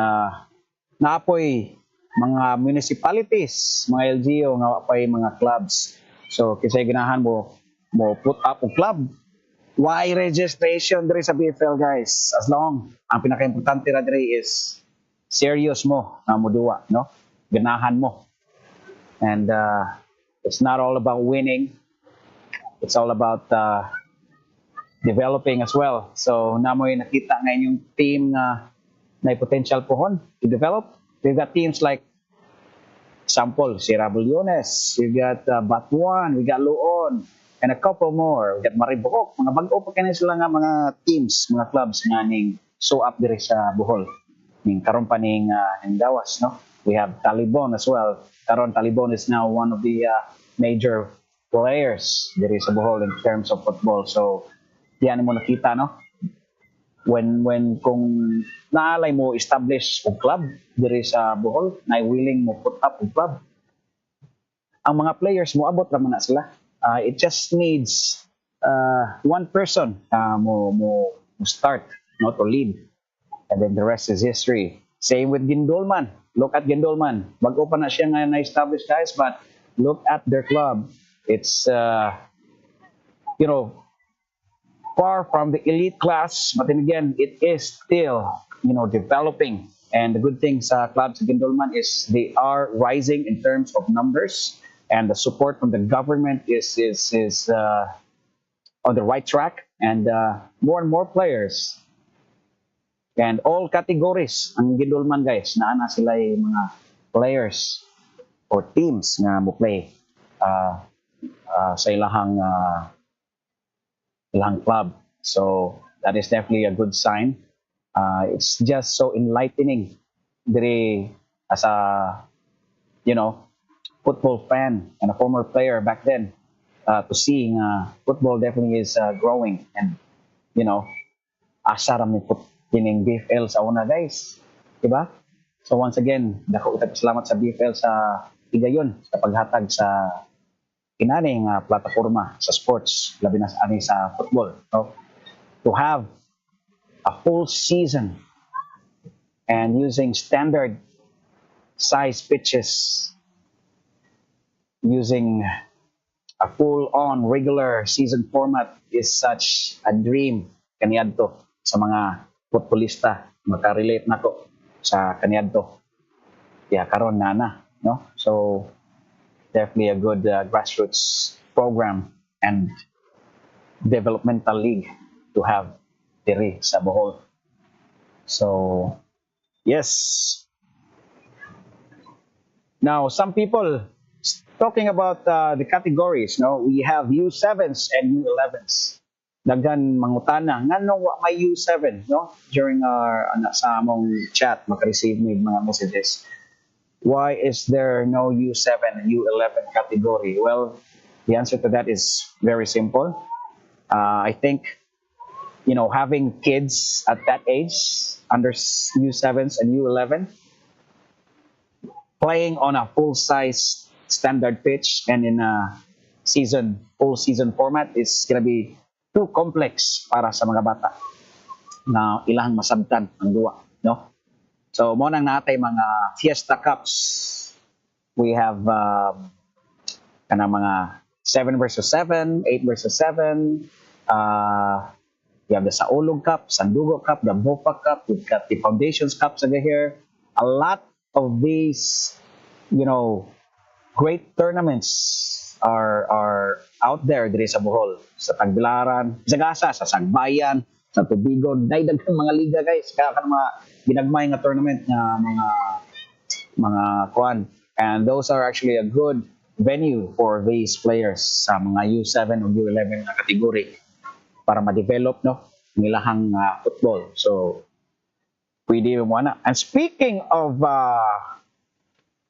napoy mga municipalities, mga LGU nga wala pa mga clubs. So kisay ganahan mo put up og club. Why registration diri sa BFL, guys? As long ang pinaka-importante ra diri is serious mo na mo duwa, no? Ganahan mo. And It's not all about winning. It's all about developing as well. So namoy nakita ngayon yung team na may potential pohon to develop. We've got teams like example, si Rabulyones, we got Batuan, we got Luon, and a couple more. We got Maribohok, mga bago pa kanya sila nga mga teams, mga clubs nga ning show up diri sa Bohol. Ning karon pa ning Dawas, no? We have Talibon as well. Karon Talibon is now one of the major players diri sa Bohol in terms of football. So, yan mo nakita, no? When kung naalay mo establish og club diri sa Bohol, na willing mo put up og club, ang mga players mo abot ra man na sila. It just needs one person mo start, no, to lead, and then the rest is history. Same with Gindolman. Look at Gindolman. Bago pa na siya nga na-establish, guys, but look at their club. It's you know, far from the elite class, but then again, it is still, developing. And the good thing sa club sa Gindolman is they are rising in terms of numbers, and the support from the government is on the right track, and more and more players and all categories ang Gindolman, guys, naana sila yung mga players or teams nga mo play sa ilahang club. So that is definitely a good sign. It's just so enlightening diri as a football fan and a former player back then to see football definitely is growing, and asa ra mi kining BFL sa una, guys, diba? So once again, dako utang salamat sa BFL sa higayon sa paghatag sa kinaning plataforma sa sports, labi na ani sa football, no? To have a full season and using standard size pitches, using a full-on regular season format is such a dream kaniadto sa mga futbolista. Makarelate nako sa kaniadto. Yeah, karon na, no? So definitely a good grassroots program and developmental league to have diri sa Bohol. So, yes. Now, some people talking about the categories, no? We have U7s and U11s. Daghan mangutana, ngano wa may U7, no? During our sa among chat, maka-receive me mga messages. Why is there no U7 and U11 category? Well, the answer to that is very simple. I think, having kids at that age, under U7s and U11, playing on a full-size standard pitch and in a full season format is gonna be too complex para sa mga bata na ilahang masabtan ang duwa, no? So, mo nang natay mga Fiesta Cups. We have kanang mga 7 versus 7, 8 versus 7. We have the Saulog Cup, Sandugo Cup, the Bofa Cup. We've got the Foundations Cup sa Gaher. A lot of these, great tournaments are out there diri sa Bohol, sa Tagbilaran, sa Gasa, sa Sagbayan, sa Tubigon. Daydag mga liga, guys, kaya mga ginagmay nga tournament nga mga kuan, and those are actually a good venue for these players sa mga U7 o U11 na category para ma-develop, no, nilahang football. So pwede mo na. And speaking of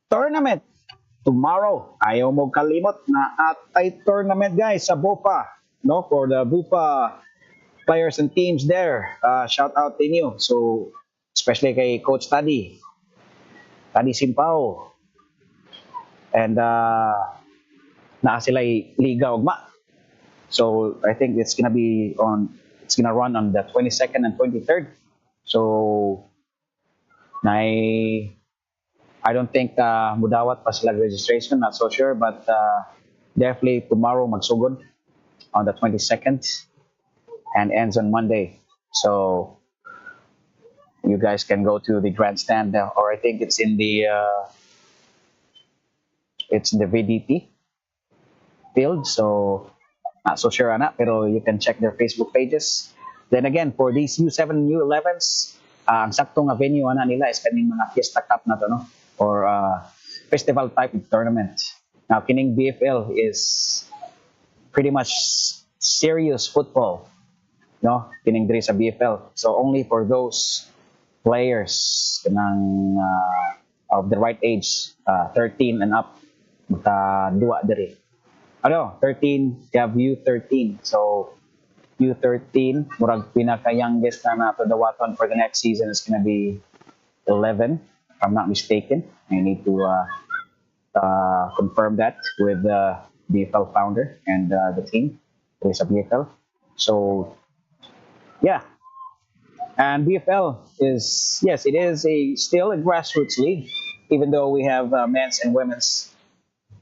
tournament, tomorrow ayaw mo kalimot na atay tournament, guys, sa Bofa, no, for the Bofa players and teams there. Shout out to you. So especially kay Coach Tadi Simpao, and naa sila'y liga ugma. So I think it's gonna run on the 22nd and 23rd. So I don't think mudawat pa sila registration, not so sure, but definitely tomorrow magsugod on the 22nd and ends on Monday. So you guys can go to the grandstand now, or I think it's in the VDP. field. So not so sure on that, pero you can check their Facebook pages. Then again, for these U7 and U11s, ang saktong nga venue ana nila is kaning mga Fiesta Cup na to, no? Or festival type of tournament. Now, kining BFL is pretty much serious football, no? Kining diri sa BFL. So only for those players kanang of the right age, 13 and up, makaduwa diri. Ano, 13, you have U13. So, U13, murag pinaka-youngest na nato dawaton for the next season is gonna be 11, if I'm not mistaken. I need to confirm that with the BFL founder and the team. There's a BFL. So, yeah. And BFL is, yes, it is still a grassroots league, even though we have men's and women's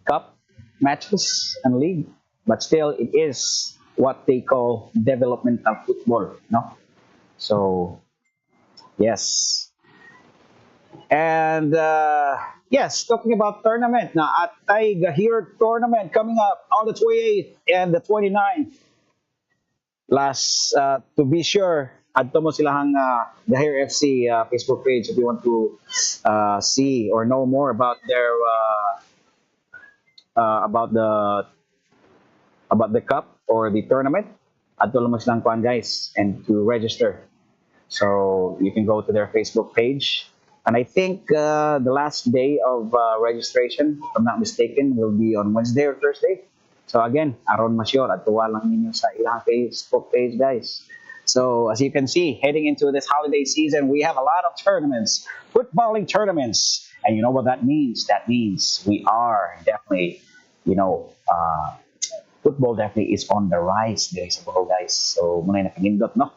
cup matches and league, but still it is what they call developmental football, no? So, yes. And yes, talking about tournament, na atay Gaher tournament coming up on the 28th and the 29th. Last, to be sure, adto mo silahang Gaher FC Facebook page if you want to see or know more about their about the cup or the tournament. Adto lang mo silang kuan guys and to register. So you can go to their Facebook page. And I think the last day of registration, if I'm not mistaken, will be on Wednesday or Thursday. So again, aron masyor at tuwa lang ninyo sa ilang Facebook page, guys. So as you can see, heading into this holiday season, we have a lot of tournaments, footballing tournaments. And you know what that means? That means we are definitely, football definitely is on the rise there sa Bohol, guys. So muna yung nakagindot, no?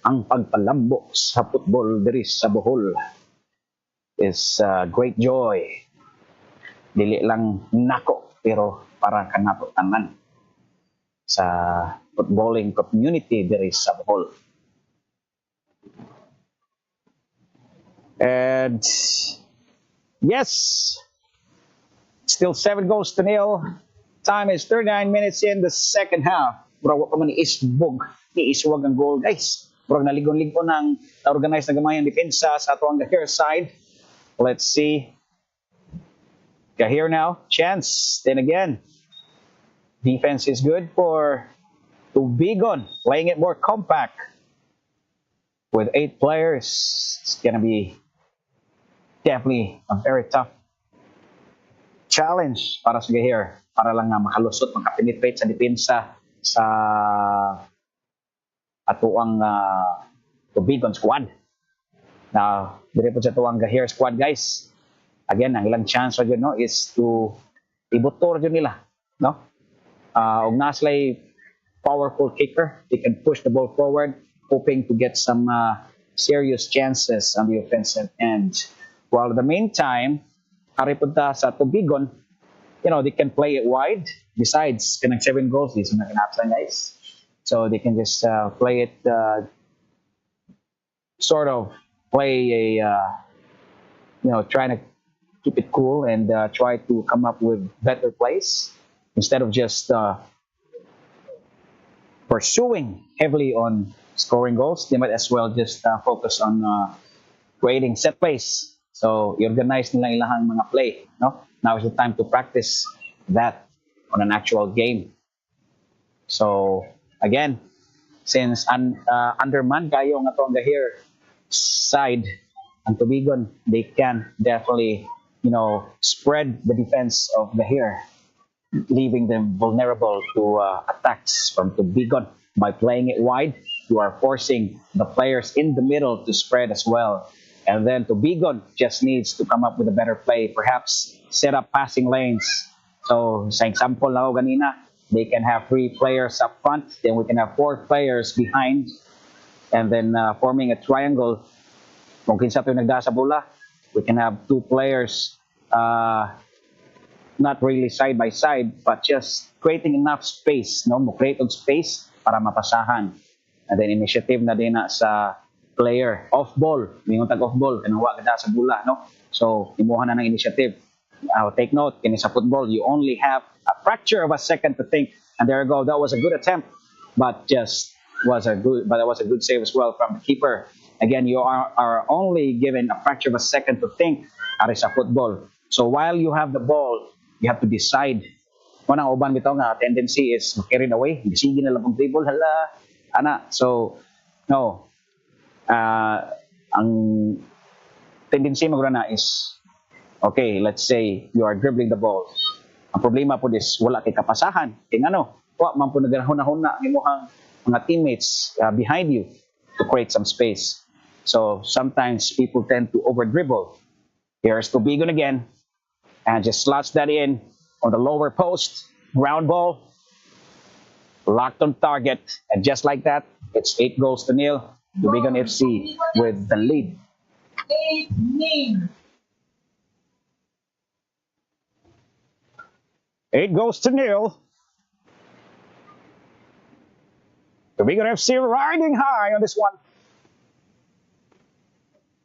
Ang pagpalambok sa football diri sa Bohol is great joy. Dili lang nako, pero para kanato tanan sa footballing community diri sa Bohol. And yes, still 7-0. Time is 39 minutes in the second half. Murag pa man ni iswag ang goal, guys. Murag naligon-ligon ng organized na gamay ang depensa sa ato ang Gaher side. Let's see. Gaher now, chance. Then again, defense is good for Tubigon, playing it more compact. With 8 players, it's gonna be definitely a very tough challenge para sa Gaher, para lang nga makalusot, makapenetrate sa depensa sa atuang Tubigon squad. Now, dire po sa atuang Gaher squad, guys. Again, ang ilang chance ra no is to ibutor jud nila, no? Og naslay powerful kicker, they can push the ball forward, hoping to get some serious chances on the offensive end. While at the meantime, ari punta sa Tubigon, they can play it wide. Besides, kanang 7 goals, these are kinapsan, guys. So they can just play it, sort of play trying to keep it cool and try to come up with better plays instead of just pursuing heavily on scoring goals. They might as well just focus on creating set plays. So, i-organize nila ilahang mga play, no? Now is the time to practice that on an actual game. So, again, since undermanned kayo nga to ang Gaher side, ang Tubigon, they can definitely, spread the defense of Gaher, leaving them vulnerable to attacks from Tubigon. By playing it wide, you are forcing the players in the middle to spread as well. And then Tubigon just needs to come up with a better play, perhaps set up passing lanes. So, sa example na ganina, they can have 3 players up front, then we can have 4 players behind, and then forming a triangle. Kung kinsa ito nagda sa bola, we can have 2 players, not really side by side, but just creating enough space, no? Mo create of space para mapasahan. And then initiative na din na sa player off ball, mingon tag off ball kanang wa kada sa bola, no? So imuha na ng initiative. Take note, in sa football, you only have a fraction of a second to think. And there you go. That was a good attempt, but that was a good save as well from the keeper. Again, you are only given a fraction of a second to think sa football. So while you have the ball, you have to decide. Kung ang uban bitaw nga tendency is carried away. Sige na lang pag dribble, hala, ana. So, no. Ang tendency mo na is, okay, let's say you are dribbling the ball. Ang problema po is wala kay kapasahan. Kaya wa man po naghunahuna ang imong mga teammates behind you to create some space. So sometimes people tend to over dribble. Here's Tubigon again, and just slots that in on the lower post, ground ball, locked on target, and just like that, it's 8-0. Tubigon FC with the lead. 8-0. 8-0. Tubigon FC riding high on this one.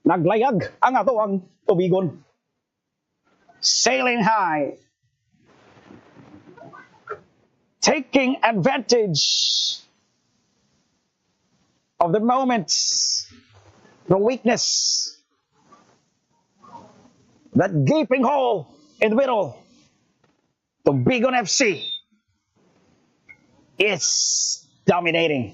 Naglayag ang ato ang Tubigon. Sailing high. Taking advantage of the moments, the weakness, that gaping hole in the middle. Tubigon FC is dominating.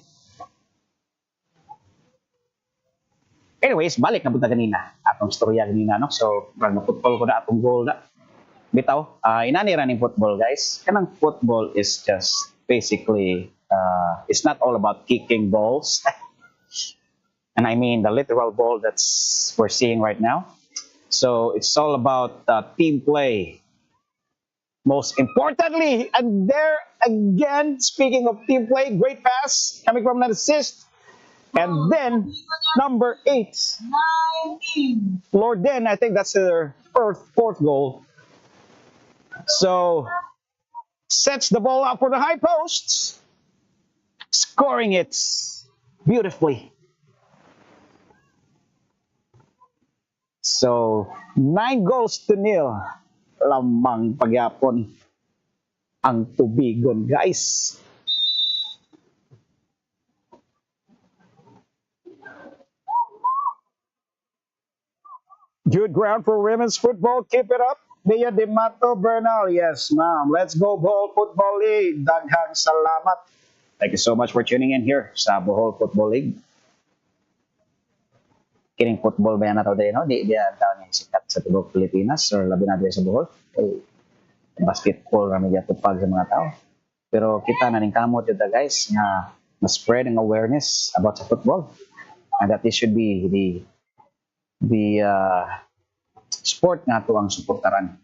Anyways, balik na punta kanina. Atong storya kanina, no? So, parang football ko na atong goal na. Bitaw, inani running football, guys. Kanang football is just basically, it's not all about kicking balls. And I mean the literal ball that's we're seeing right now. So, it's all about team play. Most importantly, and there again, speaking of team play, great pass coming from an assist. And then, number 8, 19. Lorden, I think that's their fourth goal. So, sets the ball up for the high post, scoring it beautifully. So, 9-0. Lamang pagyapon ang Tubigon, guys. Good ground for women's football. Keep it up. Bea de Mato Bernal. Yes, ma'am. Let's go Bohol Football League. Daghang salamat. Thank you so much for tuning in here sa Bohol Football League. Kining football ba yan na tayo, no? Di yan tayo niya sikat sa tubog Pilipinas or labi na sa Bohol. Basketball rami dyan tupag sa mga tao. Pero kita na rin kamot yun guys na spread ang awareness about sa football. And that this should be the sport nga to ang suportaran.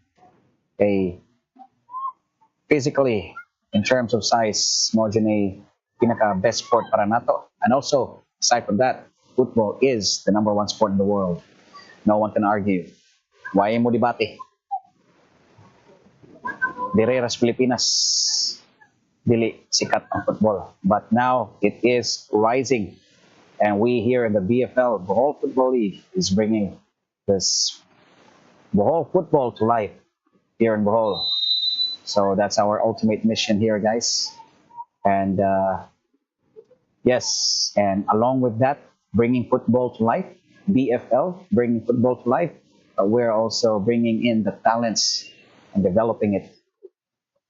Okay. Physically, in terms of size, mo dyan ay pinaka-best sport para nato. And also, aside from that, football is the number 1 sport in the world. No one can argue. Why mo debate? Direras Pilipinas, dili sikat ang football. But now, it is rising. And we here in the BFL, Bohol Football League, is bringing this Bohol football to life here in Bohol. So that's our ultimate mission here, guys. And yes, and along with that, bringing football to life, BFL, bringing football to life, we're also bringing in the talents and developing it.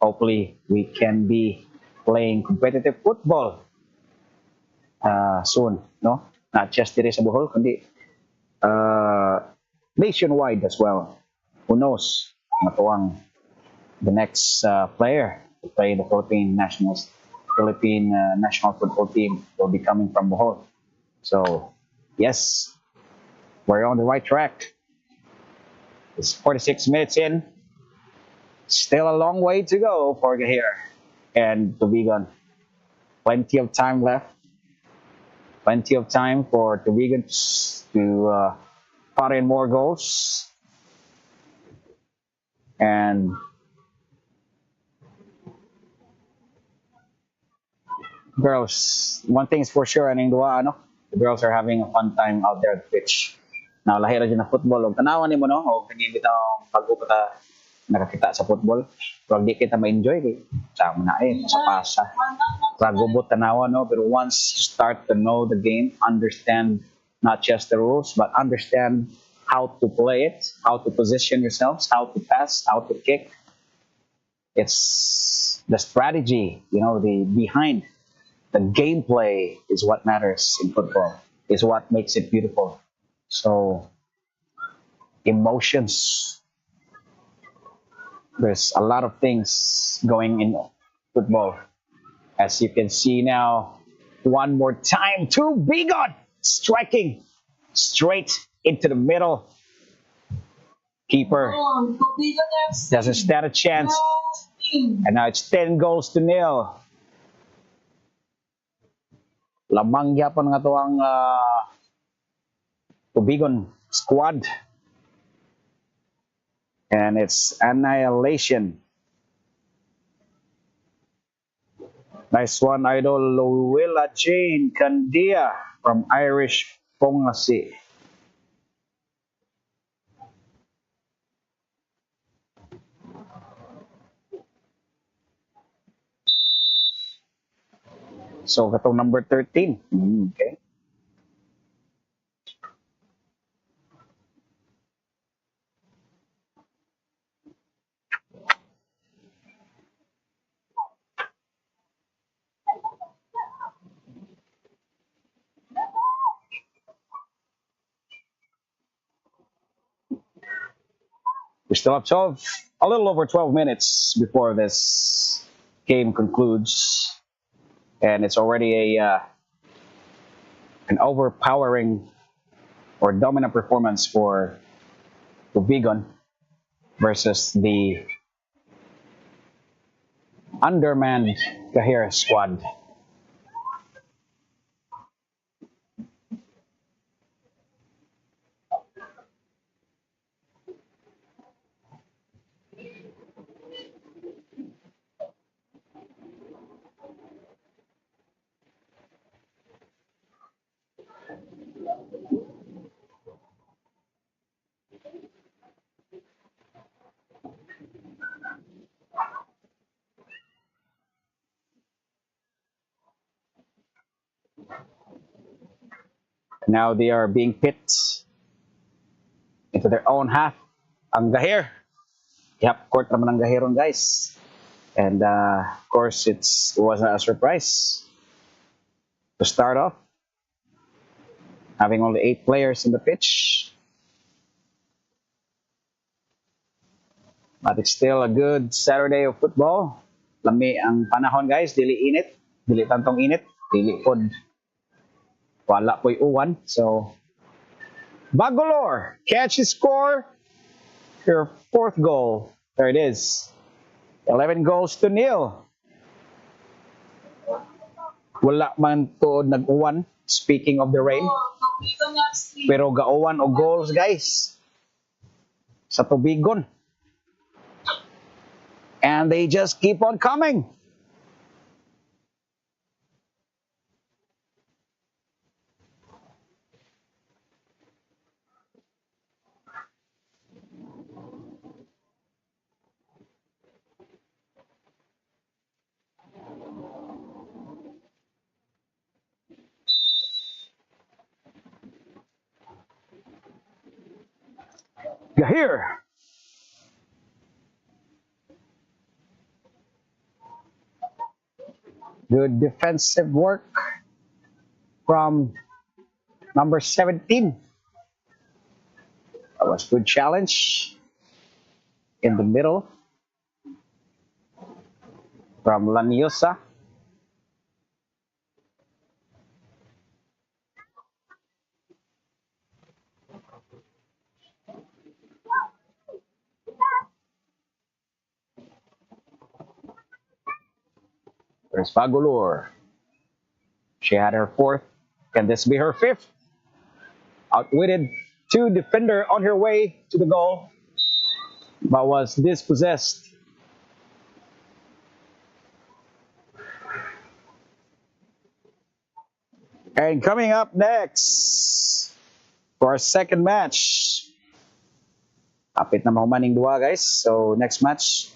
Hopefully, we can be playing competitive football soon, no? Not just here sa Bohol, kundi nationwide as well. Who knows? Matuwang the next player to play the Philippine national football team will be coming from Bohol. So, yes, we're on the right track. It's 46 minutes in. Still a long way to go for Gaher and Tubigon. Plenty of time left. Plenty of time for Tubigon to put in more goals. And girls, one thing is for sure, aning duwa, ano? The girls are having a fun time out there at the pitch. Now, lahira dyan na football. O tanawan mo, no? O kanina bitang pag-upata nakakita sa football. Pero di kita ma-enjoy kay sa na sa pasa. Ragubot tanawa no, pero once you start to know the game, understand not just the rules, but understand how to play it, how to position yourselves, how to pass, how to kick. It's the strategy, the behind the gameplay is what matters in football, is what makes it beautiful. So emotions, there's a lot of things going in football. As you can see now, one more time, Tubigon striking straight into the middle. Keeper doesn't stand a chance. And now it's 10 goals to nil. Lamang yapon nga to ang Tubigon squad. And it's annihilation. Nice one, Idol Luwilla Jane Candia from Irish Pongasi. So, katong number 13. Okay. We still have a little over 12 minutes before this game concludes. And it's already an overpowering or dominant performance for Tubigon versus the undermanned Gaher squad. Now they are being pit into their own half. Ang Gaher. Yep, court naman ang Gaheron, guys. And of course, it wasn't a surprise to start off. Having only 8 players in the pitch. But it's still a good Saturday of football. Lami ang panahon, guys. Dili init. Dili tantong init. Dili pod. Wala po'y uwan. So, Bagolor, catch his score. Your 4th goal. There it is. 11 goals to nil. Wala man to nag-uwan. Speaking of the rain. Pero gauwan o goals, guys. Sa Tubigon. And they just keep on coming. Gaher. Good defensive work from number 17. That was good challenge in the middle from Laniosa. There's Fagulor. She had her 4th. Can this be her 5th? Outwitted 2 defender on her way to the goal, but was dispossessed. And coming up next for our second match, Apit na mahumaning duwa, guys. So next match,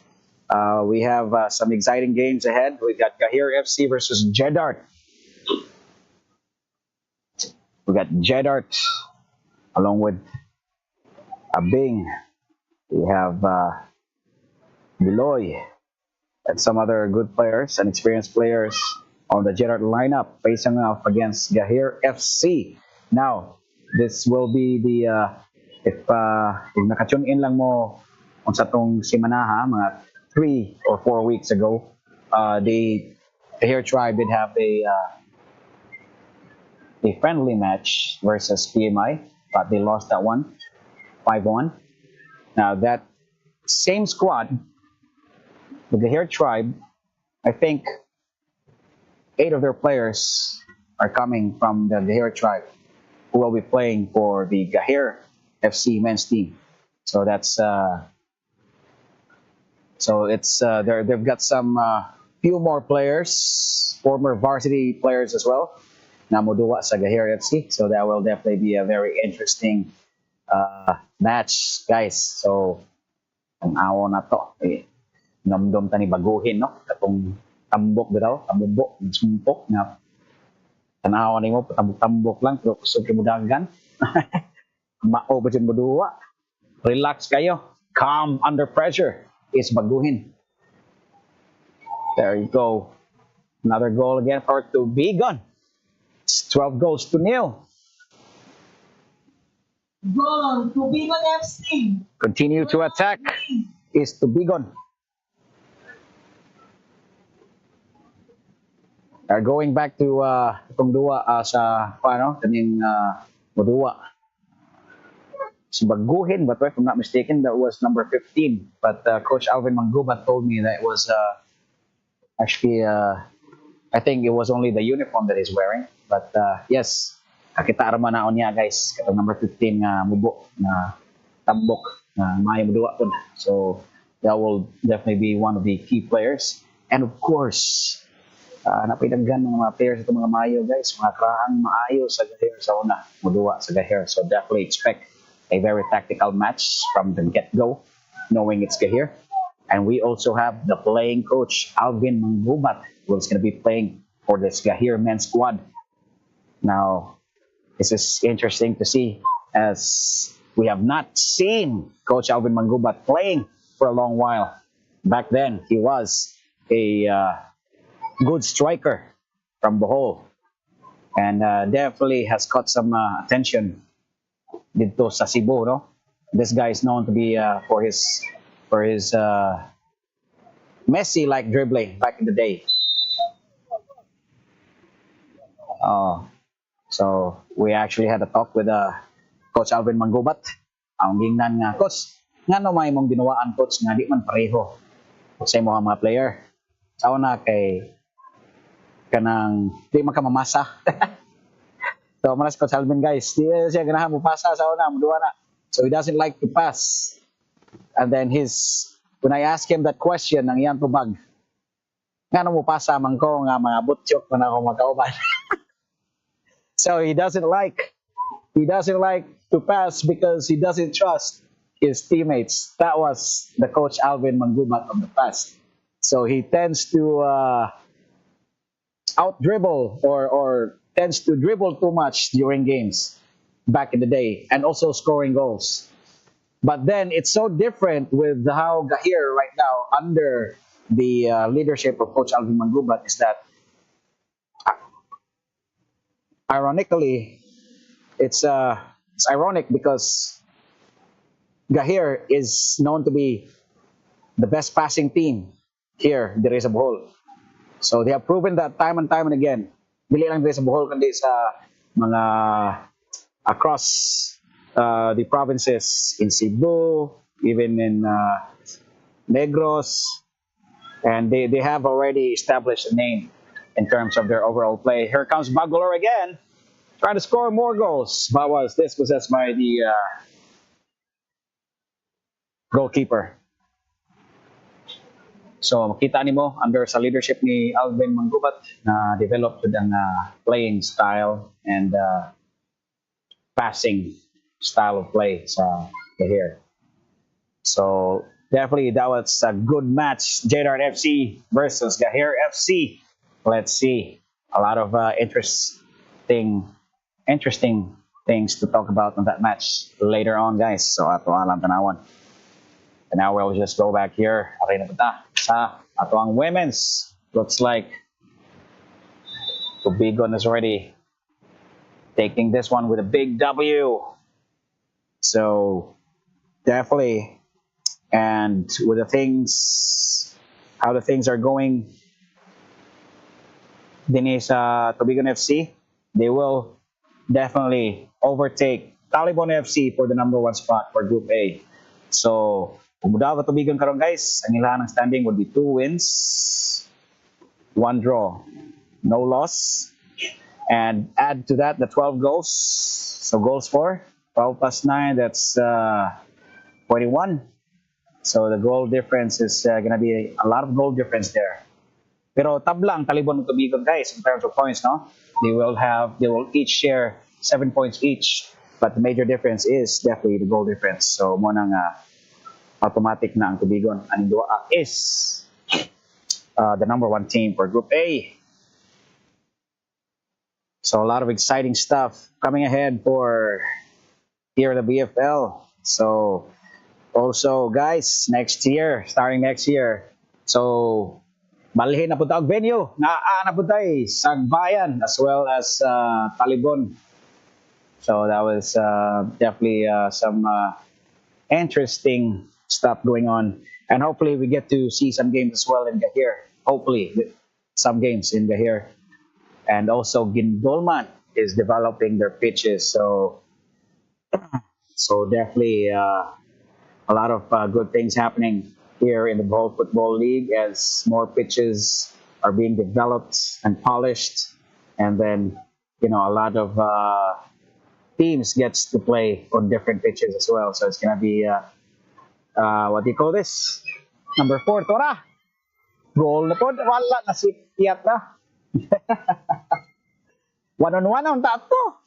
we have some exciting games ahead. We got Gaher FC versus Jedart. We got Jedart along with Abing. We have Biloy and some other good players and experienced players on the Jedart lineup facing off against Gaher FC. Now, this will be the if naka-tune in lang mo kung sa tong simana mga 3 or 4 weeks ago, the Gaher tribe did have a friendly match versus PMI, but they lost that one 5-1. Now that same squad, the Gaher tribe, I think 8 of their players are coming from the Gaher tribe who will be playing for the Gaher FC men's team. So that's they've got some few more players, former varsity players as well, na moduwa sa Gaher FC. So that will definitely be a very interesting match, guys. So ang awo na to, namdom tani baguhin, no? Katong tambok daw, tambok, sumpok na tanawa nimo tambok lang pero kusog mo dagan. Mao ba dyan mo duwa? Relax kayo. Calm under pressure is baguhin. There you go. Another goal again for Tubigon. It's 12 goals to nil. Goal, Tubigon FC. Continue to attack is Tubigon. Are going back to itong duwa sa paano kaning moduwa. Si Baguhin, but if I'm not mistaken, that was number 15. But Coach Alvin Manggubat told me that it was actually, I think it was only the uniform that he's wearing. But yes, nakita raman naon niya, guys, katong number 15 nga mubo na tambok na may muduwa po. So that will definitely be one of the key players. And of course, napinaggan ng mga players ito mga Mayo, guys, mga krahang maayo sa Gaher sa una, muduwa sa Gaher. So definitely expect a very tactical match from the get-go, knowing it's Gaher. And we also have the playing coach, Alvin Manggubat, who's going to be playing for this Gaher men's squad. Now, this is interesting to see as we have not seen Coach Alvin Manggubat playing for a long while. Back then, he was a good striker from Bohol and definitely has caught some attention dito sa Cebu, no? This guy is known to be for his Messi-like dribbling back in the day. So we actually had a talk with Coach Alvin Manggubat. Ang gingnan nga, Coach, nga no may mong ginawaan, Coach, nga di man pareho sa imo mga player. Sa una kay kanang di man ka mamasa. So, manas Coach Alvin, guys, di siya ganahan mo pasa sa una, muduwa na. So, he doesn't like to pass. And then when I asked him that question, ng iyang tubag, nga mo pasa man ko, nga mga butchok man ako magkauban. So, he doesn't like to pass because he doesn't trust his teammates. That was the Coach Alvin Manggubat of the past. So, he tends to out-dribble or tends to dribble too much during games back in the day and also scoring goals. But then it's so different with how Gaher right now under the leadership of Coach Alvin Manggubat is that ironically it's ironic because Gaher is known to be the best passing team here in the Bohol. So they have proven that time and time and again. Dili lang din sa Bohol kundi sa mga across the provinces in Cebu, even in Negros, and they have already established a name in terms of their overall play. Here comes Bagular again, trying to score more goals, but was dispossessed by the goalkeeper. So makita nimo under sa leadership ni Alvin Manggubat na developed ang playing style and passing style of play sa Gaher. So definitely that was a good match. JDart FC versus Gaher FC. Let's see. A lot of interesting things to talk about on that match later on, guys. So ato alam tanawan. And now we'll just go back here. Okay na punta sa ato ang women's. Looks like Tubigon is already taking this one with a big W. So definitely, and with the things, how the things are going, Denise Tubigon FC, they will definitely overtake Taliban FC for the number one spot for Group A. So, umudaw ka Tubigon karon guys, ang ilang standing would be 2 wins, 1 draw, no loss. And add to that the 12 goals. So goals for 12 plus 9, that's 21. So the goal difference is going to be a lot of goal difference there. Pero tablang Talibon to Tubigon guys in terms of points, no? They will each share 7 points each. But the major difference is definitely the goal difference. So mo nang automatic na ang Tubigon. Ang duwa is the number one team for Group A. So a lot of exciting stuff coming ahead for here at the BFL. So also guys, starting next year, so malhin na po ang venue na po tayo Sagbayan as well as Talibon. So that was definitely some interesting stuff going on, and hopefully we get to see some games as well in Gaher. Hopefully some games in Gaher. And also Gindolman is developing their pitches, so definitely a lot of good things happening here in the Bohol Football League as more pitches are being developed and polished, and then a lot of teams gets to play on different pitches as well. So it's gonna be what do you call this? Number 4, Tora. Goal na po, wala na si Piat na. One-on-one ang tato.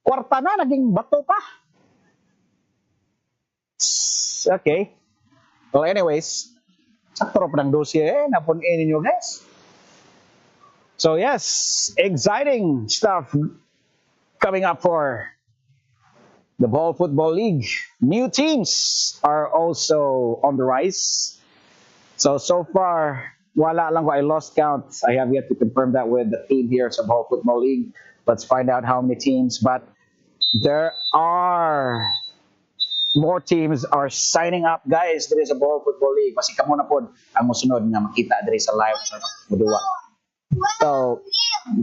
Kwarta na, naging bato pa. Okay. Well, anyways, sakto pa ng dosye napunin ninyo guys. So yes, exciting stuff coming up for the Bohol Football League. New teams are also on the rise. So far, wala lang ko, I lost count. I have yet to confirm that with the team here sa Bohol Football League. Let's find out how many teams. But there are more teams are signing up, guys. There is a Bohol Football League. Kasi kamo na po ang musunod nga makita diri sa live sa Budua. So,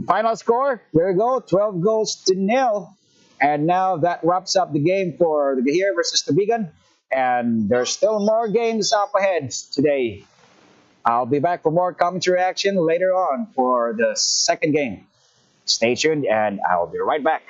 final score, there we go, 12 goals to 0. And now that wraps up the game for the Gaher versus Tubigon. And there's still more games up ahead today. I'll be back for more commentary action later on for the second game. Stay tuned and I'll be right back.